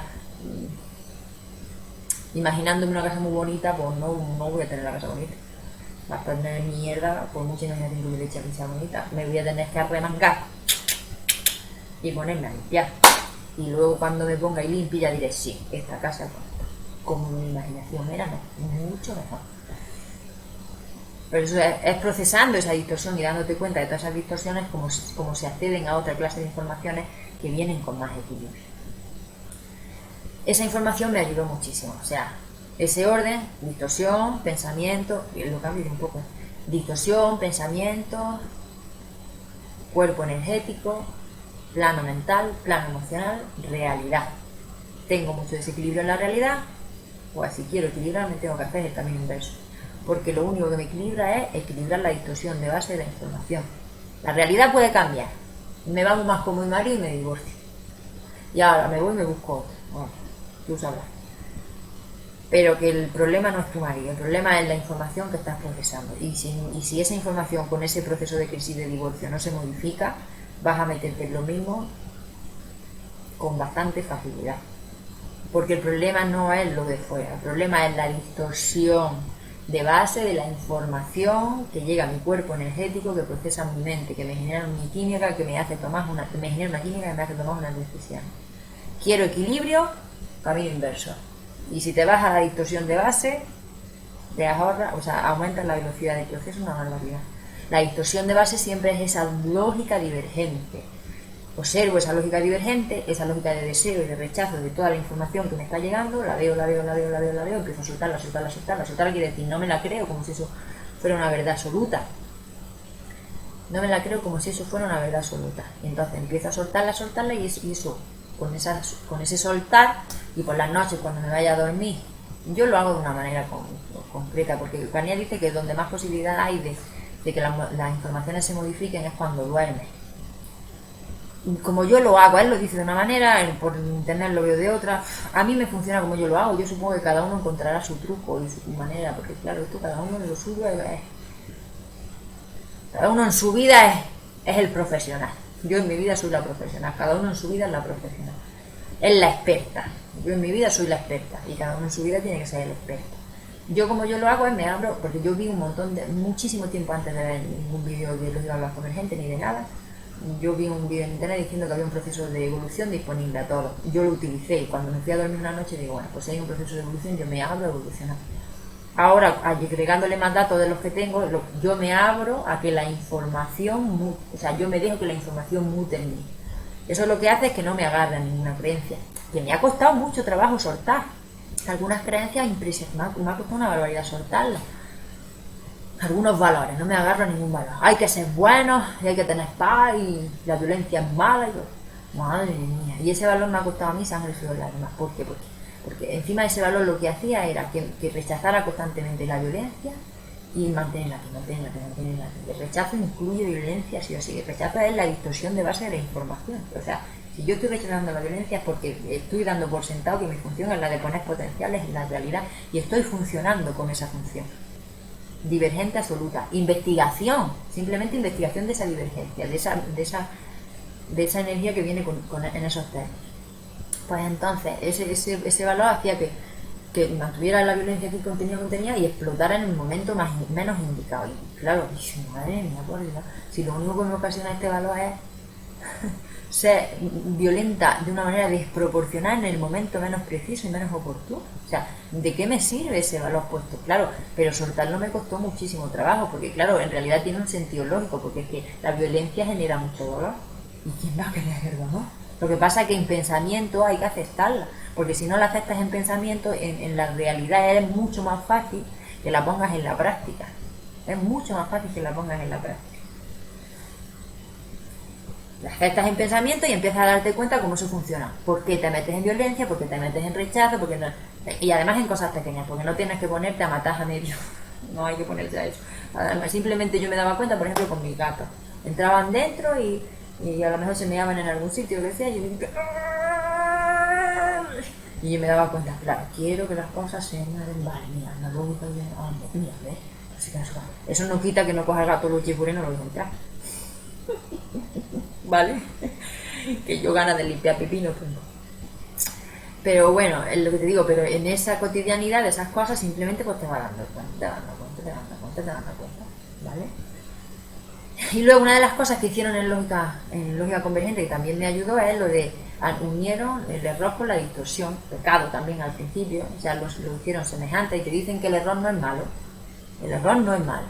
imaginándome una casa muy bonita, pues no voy a tener la casa bonita. Va a tener mierda, por mucha imaginación que le eche que sea bonita. Me voy a tener que arremangar y ponerme a limpiar. Y luego cuando me ponga y limpie ya diré, sí, esta casa como mi imaginación era, mucho mejor. Pero eso es procesando esa distorsión y dándote cuenta de todas esas distorsiones como se acceden a otra clase de informaciones que vienen con más equilibrio. Esa información me ayudó muchísimo, o sea, ese orden, distorsión, pensamiento, lo cambio un poco, distorsión, pensamiento, cuerpo energético, plano mental, plano emocional, realidad. Tengo mucho desequilibrio en la realidad, Pues si quiero equilibrarme tengo que hacer el camino inverso, porque lo único que me equilibra es equilibrar la distorsión de base de la información. La realidad puede cambiar, me va más con mi marido y me divorcio, y ahora me voy y me busco otro. Bueno, tú sabrás. Pero que el problema no es tu marido, el problema es la información que estás procesando. Y si esa información con ese proceso de crisis de divorcio no se modifica, vas a meterte en lo mismo con bastante facilidad. Porque el problema no es lo de fuera, el problema es la distorsión de base de la información que llega a mi cuerpo energético, que procesa mi mente, que me genera mi química, que me hace tomar una química que me hace tomar una decisión. Quiero equilibrio, camino inverso. Y si te vas a la distorsión de base, te ahorras, o sea, aumentas la velocidad del proceso una barbaridad. La distorsión de base siempre es esa lógica divergente. Observo esa lógica divergente, esa lógica de deseo y de rechazo de toda la información que me está llegando, la veo, empiezo a soltarla, quiere decir, no me la creo como si eso fuera una verdad absoluta. No me la creo como si eso fuera una verdad absoluta. Y entonces empiezo a soltarla y eso con ese soltar, y por las noches cuando me vaya a dormir, yo lo hago de una manera concreta, porque Kanye dice que donde más posibilidad hay de que las informaciones se modifiquen es cuando duermes. Como yo lo hago, él lo dice de una manera, por internet lo veo de otra. A mí me funciona como yo lo hago. Yo supongo que cada uno encontrará su truco y su manera, porque claro, esto cada uno en lo suyo cada uno en su vida es el profesional. Yo en mi vida soy la profesional, cada uno en su vida es la profesional, es la experta. Yo en mi vida soy la experta y cada uno en su vida tiene que ser el experto. Yo como yo lo hago es me abro, porque yo vi muchísimo tiempo antes de ver ningún vídeo de los diálogos convergentes ni de nada. Yo vi un vídeo en internet diciendo que había un proceso de evolución disponible a todos. Yo lo utilicé y cuando me fui a dormir una noche digo, bueno, pues si hay un proceso de evolución yo me abro a evolucionar. Ahora, agregándole más datos de los que tengo, yo me abro a que la información, yo me dejo que la información mute en mí. Eso lo que hace es que no me agarre a ninguna creencia, que me ha costado mucho trabajo soltar. Algunas creencias impresionantes, me ha costado una barbaridad soltarlas. Algunos valores, no me agarro a ningún valor. Hay que ser buenos, y hay que tener paz, y la violencia es mala. Madre mía. Y ese valor me ha costado a mí sangre, sudor y lágrimas. ¿Por qué? Porque encima de ese valor lo que hacía era que rechazara constantemente la violencia y mantenerla. El rechazo incluye violencia, sí o sí. El rechazo es la distorsión de base de la información. O sea, si yo estoy rechazando la violencia es porque estoy dando por sentado que mi función es la de poner potenciales en la realidad y estoy funcionando con esa función. Divergente absoluta. Investigación, simplemente investigación de esa divergencia, de esa energía que viene en esos términos. Pues entonces ese valor hacía que mantuviera la violencia que contenía y explotara en el momento menos indicado. Y claro, madre mía, por Dios, si lo único que me ocasiona este valor es ser violenta de una manera desproporcionada en el momento menos preciso y menos oportuno. O sea, ¿de qué me sirve ese valor puesto? Claro, pero soltarlo me costó muchísimo trabajo, porque claro, en realidad tiene un sentido lógico, porque es que la violencia genera mucho dolor. ¿Y quién va a querer el dolor? Lo que pasa es que en pensamiento hay que aceptarla, porque si no la aceptas en pensamiento, en la realidad es mucho más fácil que la pongas en la práctica. Es mucho más fácil que la pongas en la práctica. La aceptas en pensamiento y empiezas a darte cuenta cómo eso funciona. ¿Por qué te metes en violencia? ¿Por qué te metes en rechazo? Y además en cosas pequeñas, porque no tienes que ponerte a matar a medio. No hay que ponerse a eso. Además, simplemente yo me daba cuenta, por ejemplo, con mis gatos. Entraban dentro y a lo mejor se meaban en algún sitio, lo que sea, y yo me daba cuenta, claro, quiero que las cosas se mueven, vale, mira, la lógica, mira, ¿ves? Eso no quita que no coja el gato los chifures y no lo dejo entrar. ¿Vale? Que yo ganas de limpiar pepino, pues no. Pero bueno, es lo que te digo, pero en esa cotidianidad de esas cosas simplemente pues te vas dando cuenta, ¿vale? Y luego una de las cosas que hicieron en lógica convergente, que también me ayudó, es lo de unieron el error con la distorsión, pecado también al principio, ya lo hicieron semejante, y te dicen que el error no es malo. El error no es malo.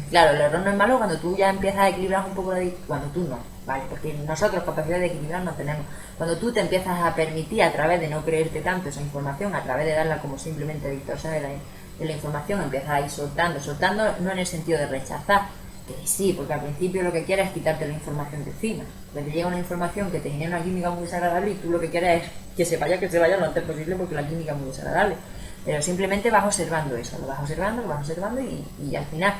Claro, el error no es malo cuando tú ya empiezas a equilibrar un poco cuando tú no, ¿vale? Porque nosotros capacidad de equilibrar no tenemos. Cuando tú te empiezas a permitir, a través de no creerte tanto esa información, a través de darla como simplemente distorsión de la información, empiezas a ir soltando no en el sentido de rechazar, que sí, porque al principio lo que quieres es quitarte la información de encima. Cuando te llega una información que te genera una química muy desagradable y tú lo que quieres es que se vaya lo antes posible porque la química es muy desagradable. Pero simplemente vas observando eso, lo vas observando y al final,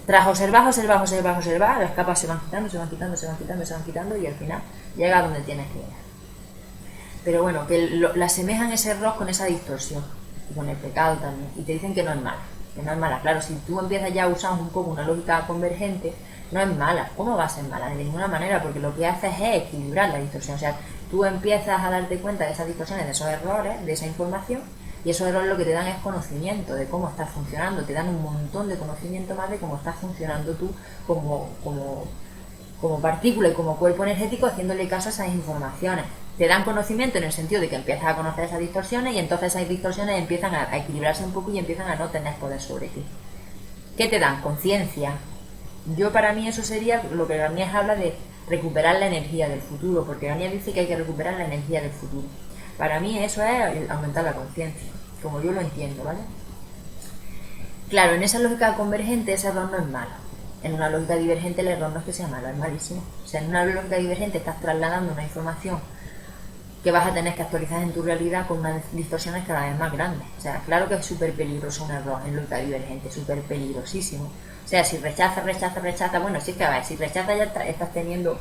tras observar, las capas se van quitando y al final llega a donde tienes que llegar. Pero bueno, que la asemejan ese error con esa distorsión y con el pecado también, y te dicen que no es mala, claro, si tú empiezas ya a usar un poco una lógica convergente, no es mala. ¿Cómo va a ser mala? De ninguna manera, porque lo que haces es equilibrar la distorsión. O sea, tú empiezas a darte cuenta de esas distorsiones, de esos errores, de esa información, y esos errores lo que te dan es conocimiento de cómo estás funcionando, te dan un montón de conocimiento más de cómo estás funcionando tú como partícula y como cuerpo energético, haciéndole caso a esas informaciones. Te dan conocimiento en el sentido de que empiezas a conocer esas distorsiones y entonces esas distorsiones empiezan a equilibrarse un poco y empiezan a no tener poder sobre ti. ¿Qué te dan? Conciencia. Para mí eso sería lo que Garnier habla de recuperar la energía del futuro, porque Garnier dice que hay que recuperar la energía del futuro. Para mí eso es aumentar la conciencia, como yo lo entiendo, ¿vale? Claro, en esa lógica convergente ese error no es malo. En una lógica divergente el error no es que sea malo, es malísimo. O sea, en una lógica divergente estás trasladando una información que vas a tener que actualizar en tu realidad con unas distorsiones cada vez más grandes. O sea, claro que es súper peligroso un error en lógica divergente, súper peligrosísimo. O sea, si rechazas, bueno, sí es que a ver, si rechazas ya estás teniendo...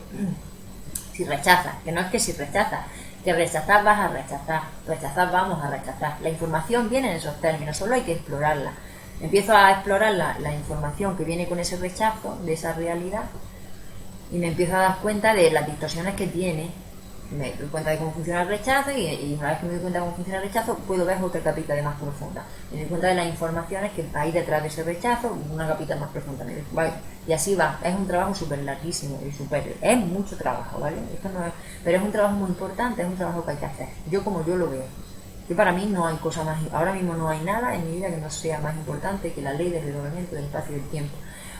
Si rechazas, que no es que si rechazas, que rechazar vas a rechazar vamos a rechazar. La información viene en esos términos, solo hay que explorarla. Empiezo a explorar la información que viene con ese rechazo de esa realidad y me empiezo a dar cuenta de las distorsiones que tiene. Me doy cuenta de cómo funciona el rechazo y una vez que me doy cuenta de cómo funciona el rechazo puedo ver otra capita de más profunda. Me doy cuenta de las informaciones que hay detrás de ese rechazo, una capita más profunda. Y así va, es un trabajo súper larguísimo y es mucho trabajo, ¿vale? Esto no es, pero es un trabajo muy importante, es un trabajo que hay que hacer. Como yo lo veo. Para mí no hay cosa más, ahora mismo no hay nada en mi vida que no sea más importante que la ley del desdoblamiento del espacio y del tiempo.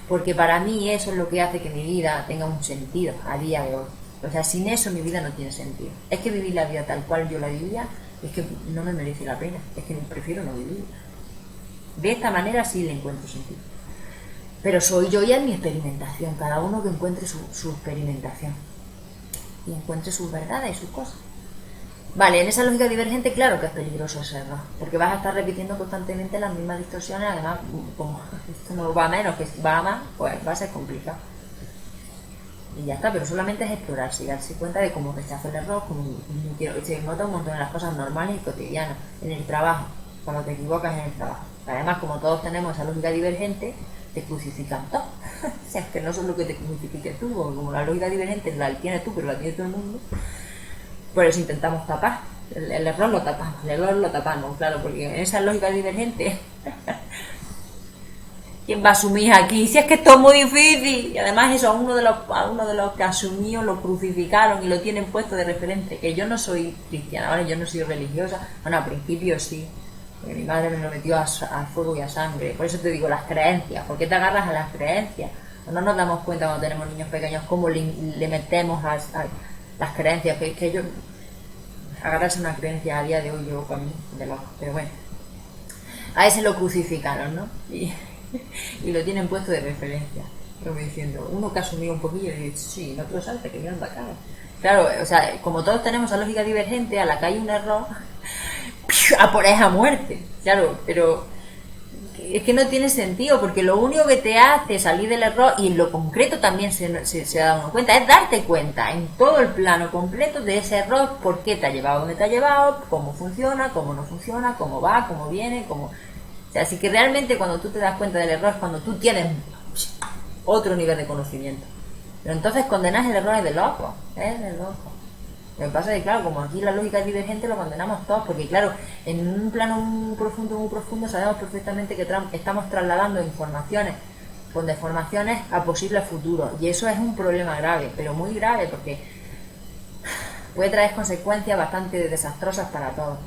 Porque para mí eso es lo que hace que mi vida tenga un sentido a día de hoy. O sea, sin eso mi vida no tiene sentido. Es que vivir la vida tal cual yo la vivía, es que no me merece la pena. Es que prefiero no vivir. De esta manera sí le encuentro sentido. Pero soy yo y es mi experimentación. Cada uno que encuentre su experimentación. Y encuentre sus verdades y sus cosas. Vale, en esa lógica divergente, claro que es peligroso ese error. Porque vas a estar repitiendo constantemente las mismas distorsiones. Además, como esto no va a menos que va a más, pues va a ser complicado. Y ya está, pero solamente es explorarse y darse cuenta de cómo rechazo el error, se nota un montón de las cosas normales y cotidianas. En el trabajo, cuando te equivocas en el trabajo. Además, como todos tenemos esa lógica divergente, te crucifican todo. O sea, es que no solo que te crucifiques tú, como la lógica divergente la tienes tú, pero la tiene todo el mundo. Por eso intentamos tapar. El error lo tapamos, claro, porque en esa lógica divergente... ¿Quién va a asumir aquí? Si es que esto es muy difícil. Y además eso, a uno de los que asumió lo crucificaron y lo tienen puesto de referente. Que yo no soy cristiana, ¿vale? Yo no soy religiosa. Bueno, al principio sí. Porque mi madre me lo metió a fuego y a sangre. Por eso te digo, las creencias. ¿Por qué te agarras a las creencias? No nos damos cuenta cuando tenemos niños pequeños cómo le metemos a las creencias. Que yo... Agarrarse una creencia a día de hoy yo para mí de loco. Pero bueno. A ese lo crucificaron, ¿no? Y lo tienen puesto de referencia, como diciendo, uno que ha asumido un poquillo y dice, sí, no te lo salte, que miran para acá. Claro, o sea, como todos tenemos esa lógica divergente, a la que hay un error, a por esa muerte, claro, pero es que no tiene sentido, porque lo único que te hace salir del error, y en lo concreto también se ha dado cuenta, es darte cuenta en todo el plano completo de ese error, por qué te ha llevado donde te ha llevado, cómo funciona, cómo no funciona, cómo va, cómo viene, cómo... Así que realmente cuando tú te das cuenta del error es cuando tú tienes otro nivel de conocimiento. Pero entonces condenas el error es de loco. Es de loco. Lo que pasa es que, claro, como aquí la lógica es divergente, lo condenamos todos. Porque, claro, en un plano muy profundo, sabemos perfectamente que estamos trasladando informaciones con deformaciones a posibles futuros. Y eso es un problema grave, pero muy grave, porque puede traer consecuencias bastante desastrosas para todos.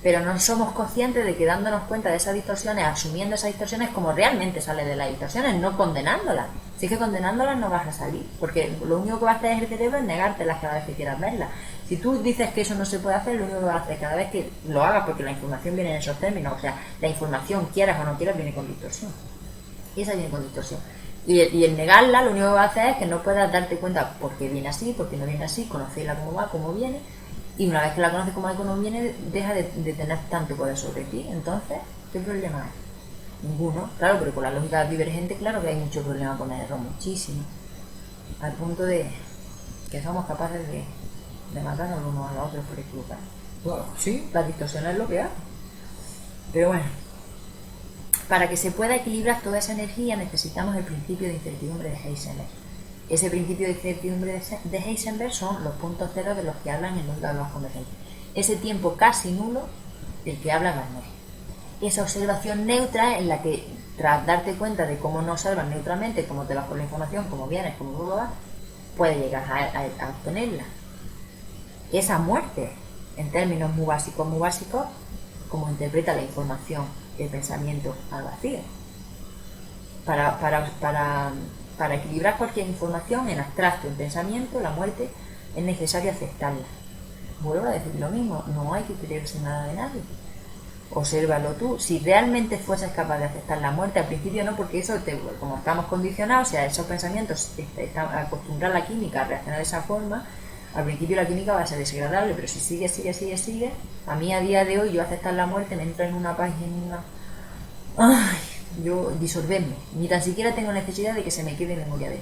Pero no somos conscientes de que dándonos cuenta de esas distorsiones, asumiendo esas distorsiones como realmente sale de las distorsiones, no condenándolas. Si es que condenándolas no vas a salir, porque lo único que va a hacer el cerebro es negártelas cada vez que quieras verlas. Si tú dices que eso no se puede hacer, lo único que vas a hacer cada vez que lo hagas, porque la información viene en esos términos, o sea, la información, quieras o no quieras, viene con distorsión. Y esa viene con distorsión. Y el negarla, lo único que va a hacer es que no puedas darte cuenta por qué viene así, por qué no viene así, conocerla cómo va, cómo viene, Y una vez que la conoces como es como viene, deja de tener tanto poder sobre ti. Entonces, ¿qué problema hay? Ninguno. Claro, pero con la lógica divergente, claro que hay mucho problema con el error, muchísimo. Al punto de que somos capaces de matarnos los unos a los otros por equivocar. Bueno, sí, la distorsión es lo que hay. Pero bueno, para que se pueda equilibrar toda esa energía necesitamos el principio de incertidumbre de Heisenberg. Ese principio de incertidumbre de Heisenberg son los puntos cero de los que hablan en los diálogos convergentes. Ese tiempo casi nulo del que habla Garnier. Esa observación neutra en la que, tras darte cuenta de cómo no observas neutramente, cómo te vas por la información, cómo vienes, cómo todo va, puedes llegar a obtenerla. Esa muerte, en términos muy básicos, como interpreta la información y el pensamiento al vacío. Para equilibrar cualquier información en abstracto, en pensamiento, la muerte es necesario aceptarla. Vuelvo a decir lo mismo, no hay que creerse nada de nadie. Obsérvalo tú. Si realmente fueses capaz de aceptar la muerte, al principio no, porque eso, como estamos condicionados, o sea, esos pensamientos están acostumbrados a la química a reaccionar de esa forma, al principio la química va a ser desagradable, pero si sigue, a mí a día de hoy yo aceptar la muerte me entra en una página. Ay, yo disolverme, ni tan siquiera tengo necesidad de que se me quede memoria de él,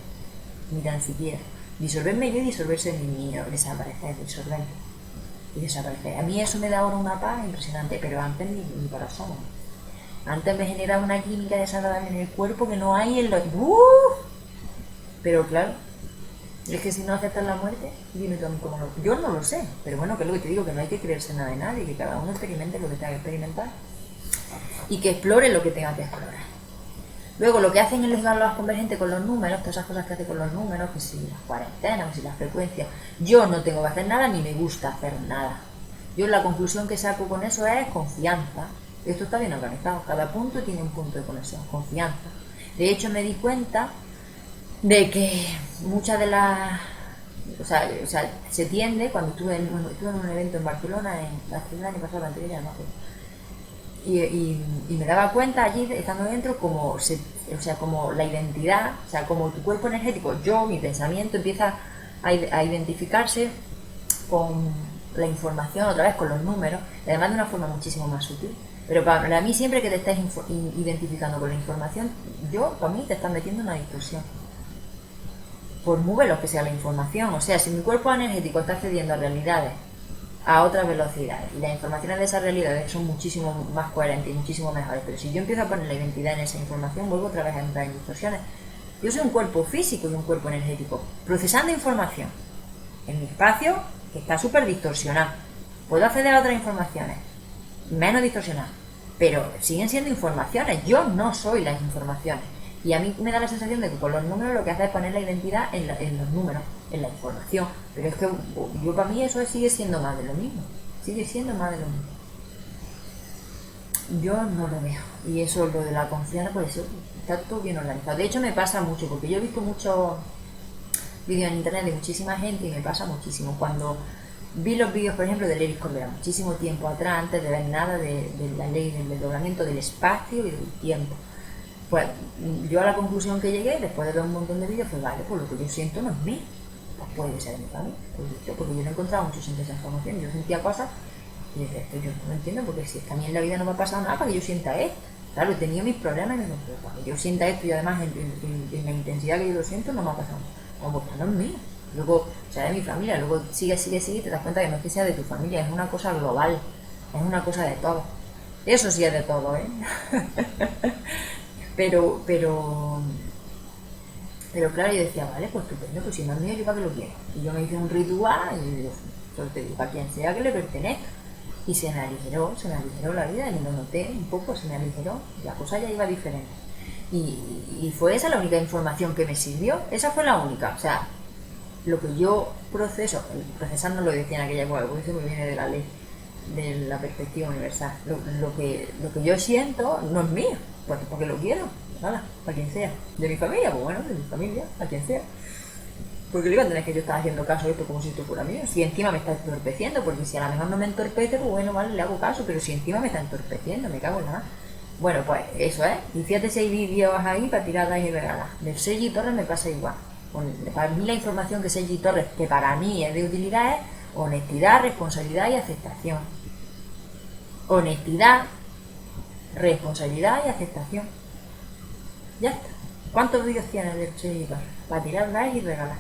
ni tan siquiera. Disolverme yo y disolverse en mi niño, desaparecer, disolverme y desaparecer. A mí eso me da ahora una paz impresionante, pero antes ni para asomo. Antes me generaba una química desagradable en el cuerpo que no hay en los... Pero claro, es que si no aceptas la muerte, dime tú a mí cómo lo... Yo no lo sé, pero bueno, que es lo que te digo, que no hay que creerse nada de nadie, que cada uno experimente lo que tenga que experimentar y que explore lo que tenga que explorar. Luego, lo que hacen en los diálogos convergentes con los números, todas esas cosas que hacen con los números, que si las cuarentenas, que si las frecuencias, yo no tengo que hacer nada ni me gusta hacer nada. Yo la conclusión que saco con eso es confianza. Esto está bien organizado, cada punto tiene un punto de conexión, confianza. De hecho, me di cuenta de que muchas de las... O sea, se tiende, cuando estuve en un evento en Barcelona, el año pasado, anterior, ya no sé, y me daba cuenta allí, estando dentro, como la identidad, o sea, como tu cuerpo energético, mi pensamiento empieza a identificarse con la información, otra vez con los números, y además de una forma muchísimo más sutil. Pero para mí, siempre que te estás identificando con la información, para mí te estás metiendo en una distorsión. Por muy veloz que sea la información, o sea, si mi cuerpo energético está accediendo a realidades a otras velocidades y las informaciones de esas realidades son muchísimo más coherentes y muchísimo mejores, pero si yo empiezo a poner la identidad en esa información, vuelvo otra vez a entrar en distorsiones. Yo soy un cuerpo físico y un cuerpo energético procesando información en mi espacio que está súper distorsionado. Puedo acceder a otras informaciones menos distorsionadas, pero siguen siendo informaciones. Yo no soy las informaciones. Y a mí me da la sensación de que con los números lo que hace es poner la identidad en los números, en la información. Pero es que para mí eso sigue siendo más de lo mismo. Sigue siendo más de lo mismo. Yo no lo veo. Y eso, lo de la confianza, pues eso está todo bien organizado. De hecho, me pasa mucho, porque yo he visto muchos vídeos en internet de muchísima gente y me pasa muchísimo. Cuando vi los vídeos, por ejemplo, de Levis Correa, muchísimo tiempo atrás, antes de ver nada de la ley del desdoblamiento del espacio y del tiempo, pues yo a la conclusión que llegué después de ver un montón de vídeos fue, vale, pues lo que yo siento no es mío, pues puede ser de mi familia, porque yo no he encontrado mucho en esa información. Yo sentía cosas y dije, esto yo no entiendo, porque si es que a mí en la vida no me ha pasado nada para que yo sienta esto. Claro, he tenido mis problemas y me digo, pero para que yo sienta esto, y además en la intensidad que yo lo siento no me ha pasado nada. Pues no es mío. Luego, o sea, de mi familia, luego sigue y te das cuenta que no es que sea de tu familia, es una cosa global, es una cosa de todo. Eso sí es de todo, ¿eh? Pero claro, yo decía, vale, pues estupendo, pues si no es mío, yo para qué lo quiero. Y yo me hice un ritual y yo, solo te digo, a quien sea que le pertenezca. Y se me aligeró la vida, y lo noté un poco, se me aligeró, la cosa ya iba diferente. Y fue esa la única información que me sirvió, esa fue la única. O sea, lo que yo procesar no lo decía en aquella época, porque eso me viene de la ley, de la perspectiva universal. Lo que yo siento no es mío, porque lo quiero, nada, para quien sea. De mi familia, pues bueno, de mi familia, a quien sea. Porque le iba a tener que yo estaba haciendo caso a esto como si esto fuera mío. Si encima me está entorpeciendo, porque si a lo mejor no me entorpece, pues bueno, vale, le hago caso, pero si encima me está entorpeciendo, me cago en nada. Bueno, pues eso es. Y fíjate si hay vídeos ahí para tiradas y regalas. Del Sergi Torres me pasa igual. Para mí la información que Sergi Torres, que para mí es de utilidad, es honestidad, responsabilidad y aceptación. Honestidad, responsabilidad y aceptación. Ya está. ¿Cuántos vídeos tienes del seguidor? Para tirar likes y regalar.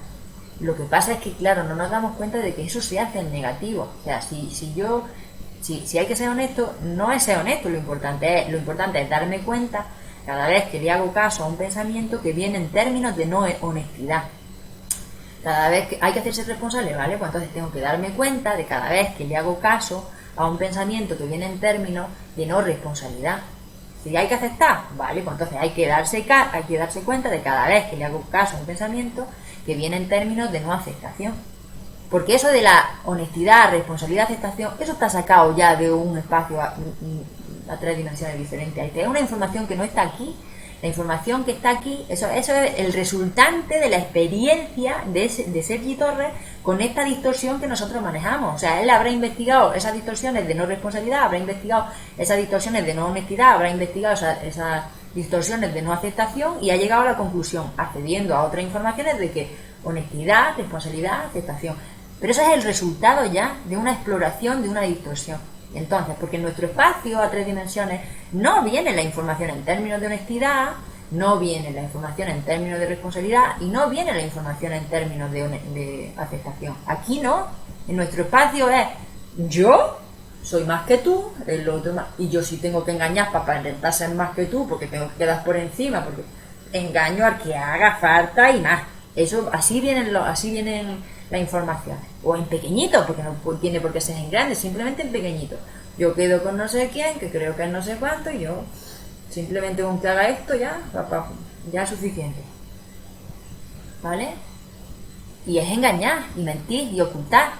Lo que pasa es que, claro, no nos damos cuenta de que eso se hace en negativo. O sea, si hay que ser honesto, no es ser honesto, lo importante es darme cuenta cada vez que le hago caso a un pensamiento que viene en términos de no honestidad. Cada vez que hay que hacerse responsable, ¿vale? Pues entonces tengo que darme cuenta de cada vez que le hago caso a un pensamiento que viene en términos de no responsabilidad. Si hay que aceptar, ¿vale? Pues entonces hay que darse cuenta de cada vez que le hago caso a un pensamiento que viene en términos de no aceptación. Porque eso de la honestidad, responsabilidad, aceptación, eso está sacado ya de un espacio a 3 dimensiones diferentes. Hay una información que no está aquí. La información que está aquí, eso es el resultante de la experiencia de Sergi Torres con esta distorsión que nosotros manejamos. O sea, él habrá investigado esas distorsiones de no responsabilidad, habrá investigado esas distorsiones de no honestidad, habrá investigado esas distorsiones de no aceptación y ha llegado a la conclusión, accediendo a otras informaciones, de que honestidad, responsabilidad, aceptación. Pero eso es el resultado ya de una exploración de una distorsión. Entonces, porque en nuestro espacio a 3 dimensiones no viene la información en términos de honestidad, no viene la información en términos de responsabilidad y no viene la información en términos de aceptación. Aquí no, en nuestro espacio es yo soy más que tú, el otro más, y yo sí tengo que engañar para intentar ser más que tú, porque tengo que quedar por encima, porque engaño al que haga falta y más. Eso, así vienen las informaciones, o en pequeñito, porque no tiene por qué ser en grande, simplemente en pequeñito. Yo quedo con no sé quién, que creo que es no sé cuánto, y yo simplemente con que haga esto ya es suficiente, ¿vale? Y es engañar, y mentir, y ocultar.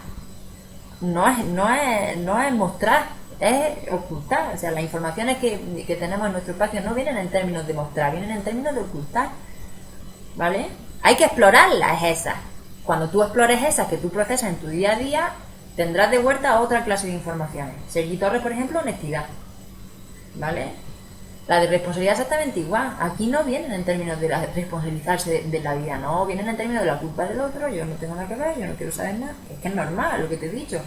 No es mostrar, es ocultar. O sea, las informaciones que tenemos en nuestro espacio no vienen en términos de mostrar, vienen en términos de ocultar, ¿vale? Hay que explorarlas esas. Cuando tú explores esas que tú procesas en tu día a día, tendrás de vuelta a otra clase de informaciones. Sergi Torres, por ejemplo, honestidad, ¿vale? La de responsabilidad exactamente igual. Aquí no vienen en términos de responsabilizarse de la vida, no, vienen en términos de la culpa del otro, yo no tengo nada que ver, yo no quiero saber nada. Es que es normal lo que te he dicho.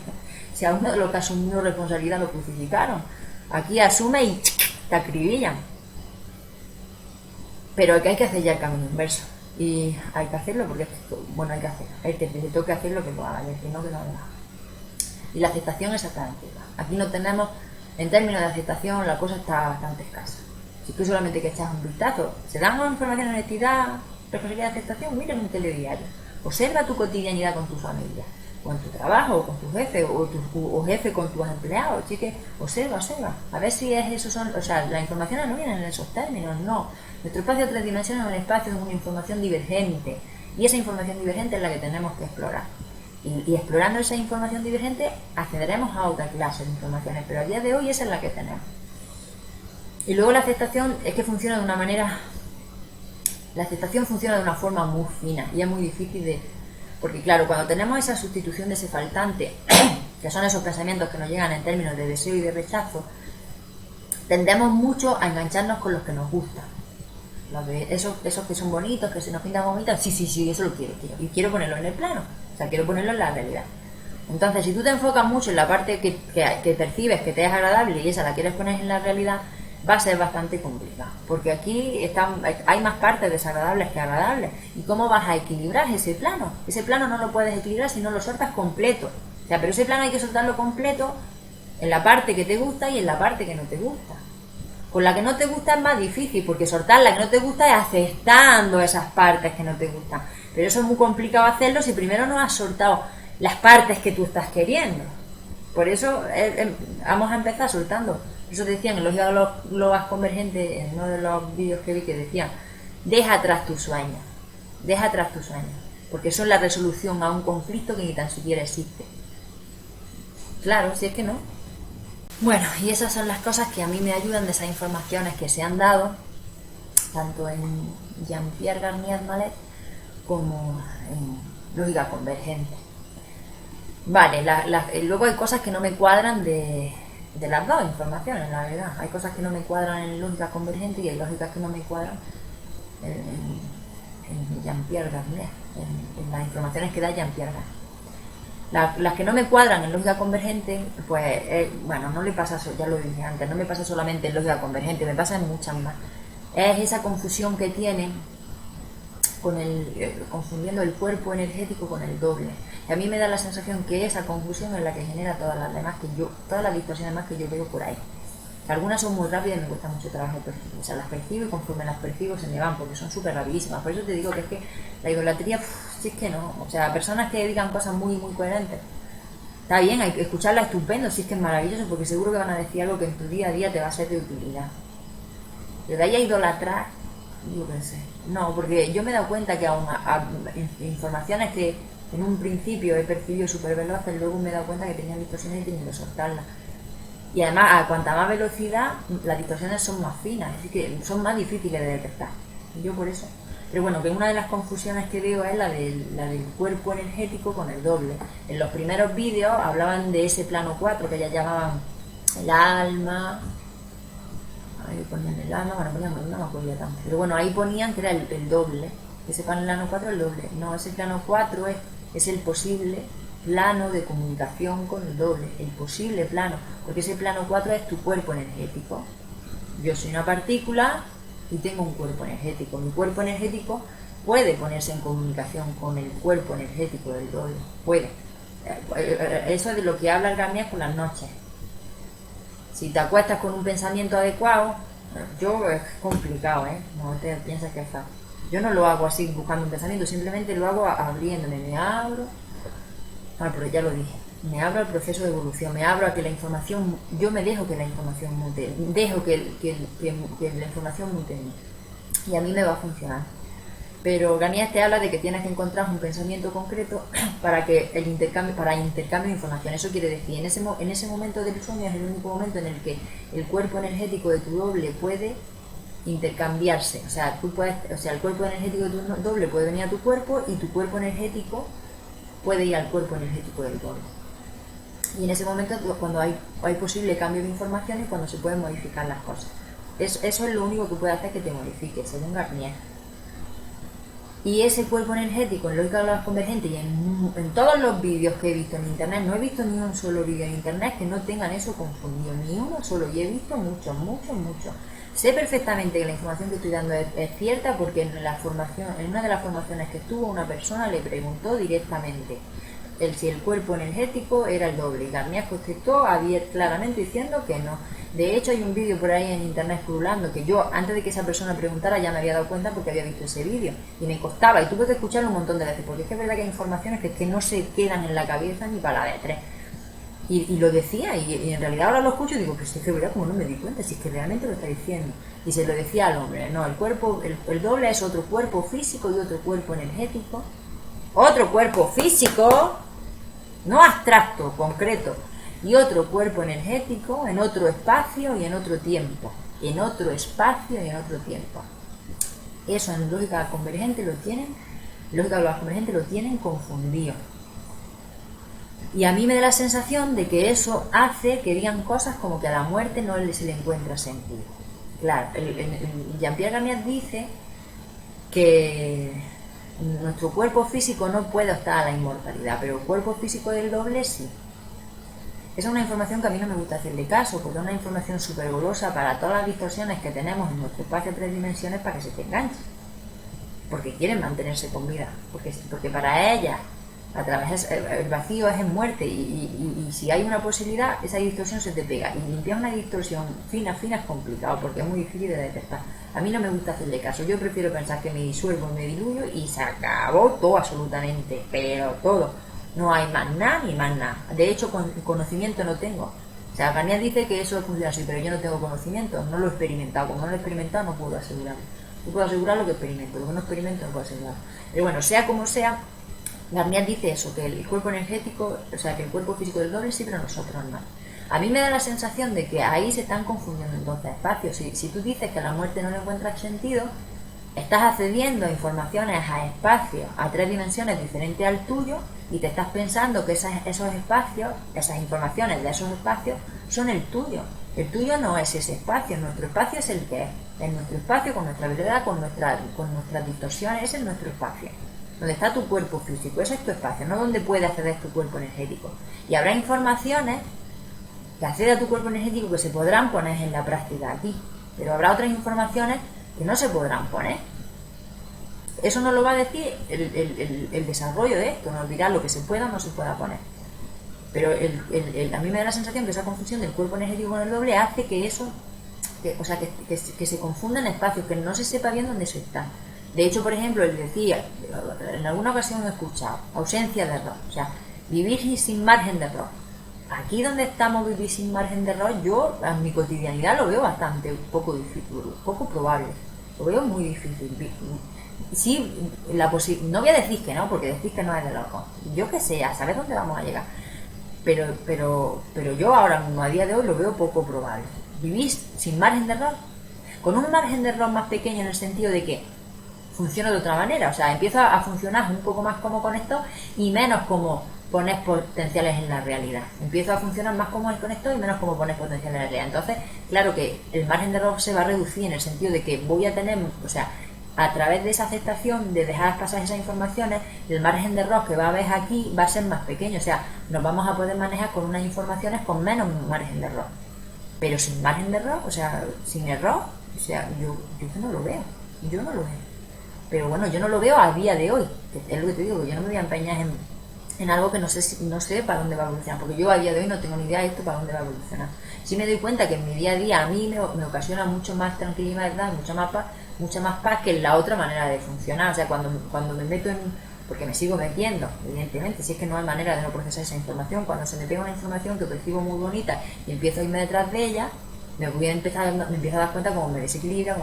Si a uno de los que asumió responsabilidad lo crucificaron, aquí asume y te acribillan. Pero que hay que hacer ya el camino inverso. Y hay que hacerlo porque, bueno, hay que hacerlo. El que te toque hacerlo, que lo haga, y el que no, que no lo haga. Y la aceptación es exactamente igual. Aquí no tenemos, en términos de aceptación, la cosa está bastante escasa. Si tú solamente que echas un vistazo, se dan una información de honestidad, responsabilidad de aceptación, mira un telediario. Observa tu cotidianidad con tu familia, con tu trabajo, o con tu jefe, o jefe con tus empleados. Chique, observa. A ver si es eso son, o sea, las informaciones no vienen en esos términos, no. Nuestro espacio de 3 dimensiones es un espacio de una información divergente. Y esa información divergente es la que tenemos que explorar. Y explorando esa información divergente accederemos a otra clase de informaciones, pero a día de hoy esa es la que tenemos. Y luego la aceptación es que funciona de una manera... La aceptación funciona de una forma muy fina y es muy difícil de... Porque claro, cuando tenemos esa sustitución de ese faltante, que son esos pensamientos que nos llegan en términos de deseo y de rechazo, tendemos mucho a engancharnos con los que nos gustan. Esos que son bonitos, que se nos pintan bonitos, sí, eso lo quiero. Y quiero ponerlo en el plano, o sea, quiero ponerlo en la realidad. Entonces, si tú te enfocas mucho en la parte que percibes que te es agradable y esa la quieres poner en la realidad, va a ser bastante complicado, porque aquí hay más partes desagradables que agradables. ¿Y cómo vas a equilibrar ese plano? Ese plano no lo puedes equilibrar si no lo sueltas completo. O sea, pero ese plano hay que soltarlo completo en la parte que te gusta y en la parte que no te gusta. Con la que no te gusta es más difícil, porque soltar la que no te gusta es aceptando esas partes que no te gustan. Pero eso es muy complicado hacerlo si primero no has soltado las partes que tú estás queriendo. Por eso vamos a empezar soltando. Eso decían en Lógica Global Convergente, en uno de los vídeos que vi, que decían: deja atrás tus sueños, porque son la resolución a un conflicto que ni tan siquiera existe. Claro, si es que no. Bueno, y esas son las cosas que a mí me ayudan de esas informaciones que se han dado, tanto en Jean-Pierre Garnier Mallet como en Lógica Convergente. Vale, luego hay cosas que no me cuadran de las dos informaciones, la verdad. Hay cosas que no me cuadran en Lógica Convergente y hay lógicas que no me cuadran en Jean-Pierre Garnier, en las informaciones que da Jean-Pierre Garnier. Las que no me cuadran en lógica convergente, pues, bueno, no le pasa, ya lo dije antes, no me pasa solamente en lógica convergente, me pasa en muchas más. Es esa confusión que tienen con confundiendo el cuerpo energético con el doble. Y a mí me da la sensación que esa confusión es la que genera todas las demás todas las distorsiones más que yo veo por ahí. Algunas son muy rápidas y me cuesta mucho trabajo percibir. O sea, las percibo y conforme las percibo se me van porque son súper rapidísimas. Por eso te digo que es que la idolatría, si es que no. O sea, personas que digan cosas muy, muy coherentes. Está bien, hay que escucharla estupendo, si es que es maravilloso, porque seguro que van a decir algo que en tu día a día te va a ser de utilidad. Pero de ahí a idolatrar, yo qué sé. No, porque yo me he dado cuenta que aún informaciones que en un principio he percibido súper veloces, luego me he dado cuenta que tenían distorsiones y he tenido que soltarlas. Y además, a cuanta más velocidad, las distorsiones son más finas, es decir, que son más difíciles de detectar. Y yo por eso. Pero bueno, que una de las confusiones que veo es la del cuerpo energético con el doble. En los primeros vídeos hablaban de ese plano 4 que ya llamaban el alma. Ahí ponían el alma, bueno, no me acuerdo tanto. Pero bueno, ahí ponían que era el doble. Ese plano 4 es el doble. No, ese plano 4 es el posible plano de comunicación con el doble, el posible plano, porque ese plano 4 es tu cuerpo energético. Yo soy una partícula y tengo un cuerpo energético. Mi cuerpo energético puede ponerse en comunicación con el cuerpo energético del doble, puede. Eso es de lo que habla el Garnier por las noches. Si te acuestas con un pensamiento adecuado, yo es complicado, no te piensas que es fácil. Yo no lo hago así buscando un pensamiento, simplemente lo hago abriéndome, me abro. Pero ya lo dije, me abro al proceso de evolución, me abro a que la información, yo me dejo que la información mute, dejo que la información mute en mí, y a mí me va a funcionar. Pero Garnier te habla de que tienes que encontrar un pensamiento concreto para que intercambio de información. Eso quiere decir, en ese momento del sueño es el único momento en el que el cuerpo energético de tu doble puede intercambiarse. O sea, el cuerpo energético de tu doble puede venir a tu cuerpo y tu cuerpo energético puede ir al cuerpo energético del doble. Y en ese momento cuando hay posible cambio de información y cuando se pueden modificar las cosas. Eso es lo único que puede hacer que te modifique, según Garnier. Y ese cuerpo energético en lógica de las convergentes y en todos los vídeos que he visto en internet, no he visto ni un solo vídeo en internet que no tengan eso confundido, ni uno solo, y he visto muchos. Sé perfectamente que la información que estoy dando es cierta porque en una de las formaciones que estuvo una persona le preguntó directamente si el cuerpo energético era el doble y Garnier contestó claramente diciendo que no. De hecho hay un vídeo por ahí en internet pululando que yo antes de que esa persona preguntara ya me había dado cuenta porque había visto ese vídeo y me costaba y tuve que escucharlo un montón de veces porque es que es verdad que hay informaciones que no se quedan en la cabeza ni para la de tres. Y lo decía, y en realidad ahora lo escucho y digo, que si es que verdad, como no me di cuenta, si es que realmente lo está diciendo. Y se lo decía al hombre, no, el doble es otro cuerpo físico y otro cuerpo energético. Otro cuerpo físico, no abstracto, concreto, y otro cuerpo energético en otro espacio y en otro tiempo. En otro espacio y en otro tiempo. Eso en lógica convergente lo tienen confundido. Y a mí me da la sensación de que eso hace que digan cosas como que a la muerte no se le encuentra sentido. Claro, Jean-Pierre Garnier dice que nuestro cuerpo físico no puede optar a la inmortalidad, pero el cuerpo físico del doble sí. Esa es una información que a mí no me gusta hacerle caso, porque es una información súper golosa para todas las distorsiones que tenemos en nuestro espacio de 3 dimensiones para que se te enganchen. Porque quieren mantenerse con vida, porque para ellas a través el vacío es en muerte y si hay una posibilidad esa distorsión se te pega y limpiar una distorsión fina es complicado porque es muy difícil de detectar. A mí no me gusta hacerle caso, yo prefiero pensar que me disuelvo, me diluyo y se acabó todo absolutamente, pero todo, no hay más nada ni más nada. De hecho conocimiento no tengo, o sea, Garnier dice que eso funciona así, pero yo no tengo conocimiento, no lo he experimentado, como no lo he experimentado no puedo asegurarlo. Yo puedo asegurar lo que experimento, lo que no experimento no puedo asegurar. Pero bueno, sea como sea, Garnier dice eso, que el cuerpo energético, o sea, que el cuerpo físico del doble sí, pero nosotros no. A mí me da la sensación de que ahí se están confundiendo entonces espacios. Si tú dices que a la muerte no le encuentras sentido, estás accediendo a informaciones, a espacios, a 3 dimensiones diferentes al tuyo y te estás pensando que esos espacios, esas informaciones de esos espacios son el tuyo. El tuyo no es ese espacio, nuestro espacio es el que es nuestro espacio con nuestra verdad, con nuestras distorsiones, ese es nuestro espacio. donde está tu cuerpo físico, ese es tu espacio, no donde puede acceder tu cuerpo energético. Y habrá informaciones que accede a tu cuerpo energético que se podrán poner en la práctica aquí, pero habrá otras informaciones que no se podrán poner. Eso nos lo va a decir el desarrollo de esto, nos dirá lo que se pueda o no se pueda poner. Pero a mí me da la sensación que esa confusión del cuerpo energético con el doble hace que eso, que se confundan espacios, que no se sepa bien dónde se está. De hecho, por ejemplo, él decía, en alguna ocasión he escuchado, ausencia de error, o sea, vivir sin margen de error. Aquí donde estamos, vivir sin margen de error, yo en mi cotidianidad lo veo bastante poco difícil, poco probable, lo veo muy difícil. Sí, no voy a decir que no, porque decir que no es de loco. Yo que sé, a saber dónde vamos a llegar. Pero yo ahora mismo, a día de hoy, lo veo poco probable. Vivir sin margen de error, con un margen de error más pequeño en el sentido de que funciona de otra manera, o sea, empieza a funcionar un poco más como conector y menos como poner potenciales en la realidad. Empiezo a funcionar más como el conector y menos como poner potenciales en la realidad. Entonces, claro que el margen de error se va a reducir en el sentido de que voy a tener, o sea, a través de esa aceptación de dejar pasar esas informaciones, el margen de error que va a haber aquí va a ser más pequeño, o sea, nos vamos a poder manejar con unas informaciones con menos margen de error. Pero sin margen de error, o sea, sin error, o sea, yo no lo veo, yo no lo veo. Pero bueno, yo no lo veo a día de hoy, que es lo que te digo, que yo no me voy a empeñar en algo que no sé para dónde va a evolucionar, porque yo a día de hoy no tengo ni idea de esto para dónde va a evolucionar. Sí me doy cuenta que en mi día a día a mí me ocasiona mucho más tranquilidad, mucha más paz que la otra manera de funcionar. O sea, cuando me meto porque me sigo metiendo, evidentemente, si es que no hay manera de no procesar esa información, cuando se me pega una información que percibo muy bonita y empiezo a irme detrás de ella, me empiezo a dar cuenta cómo me desequilibra,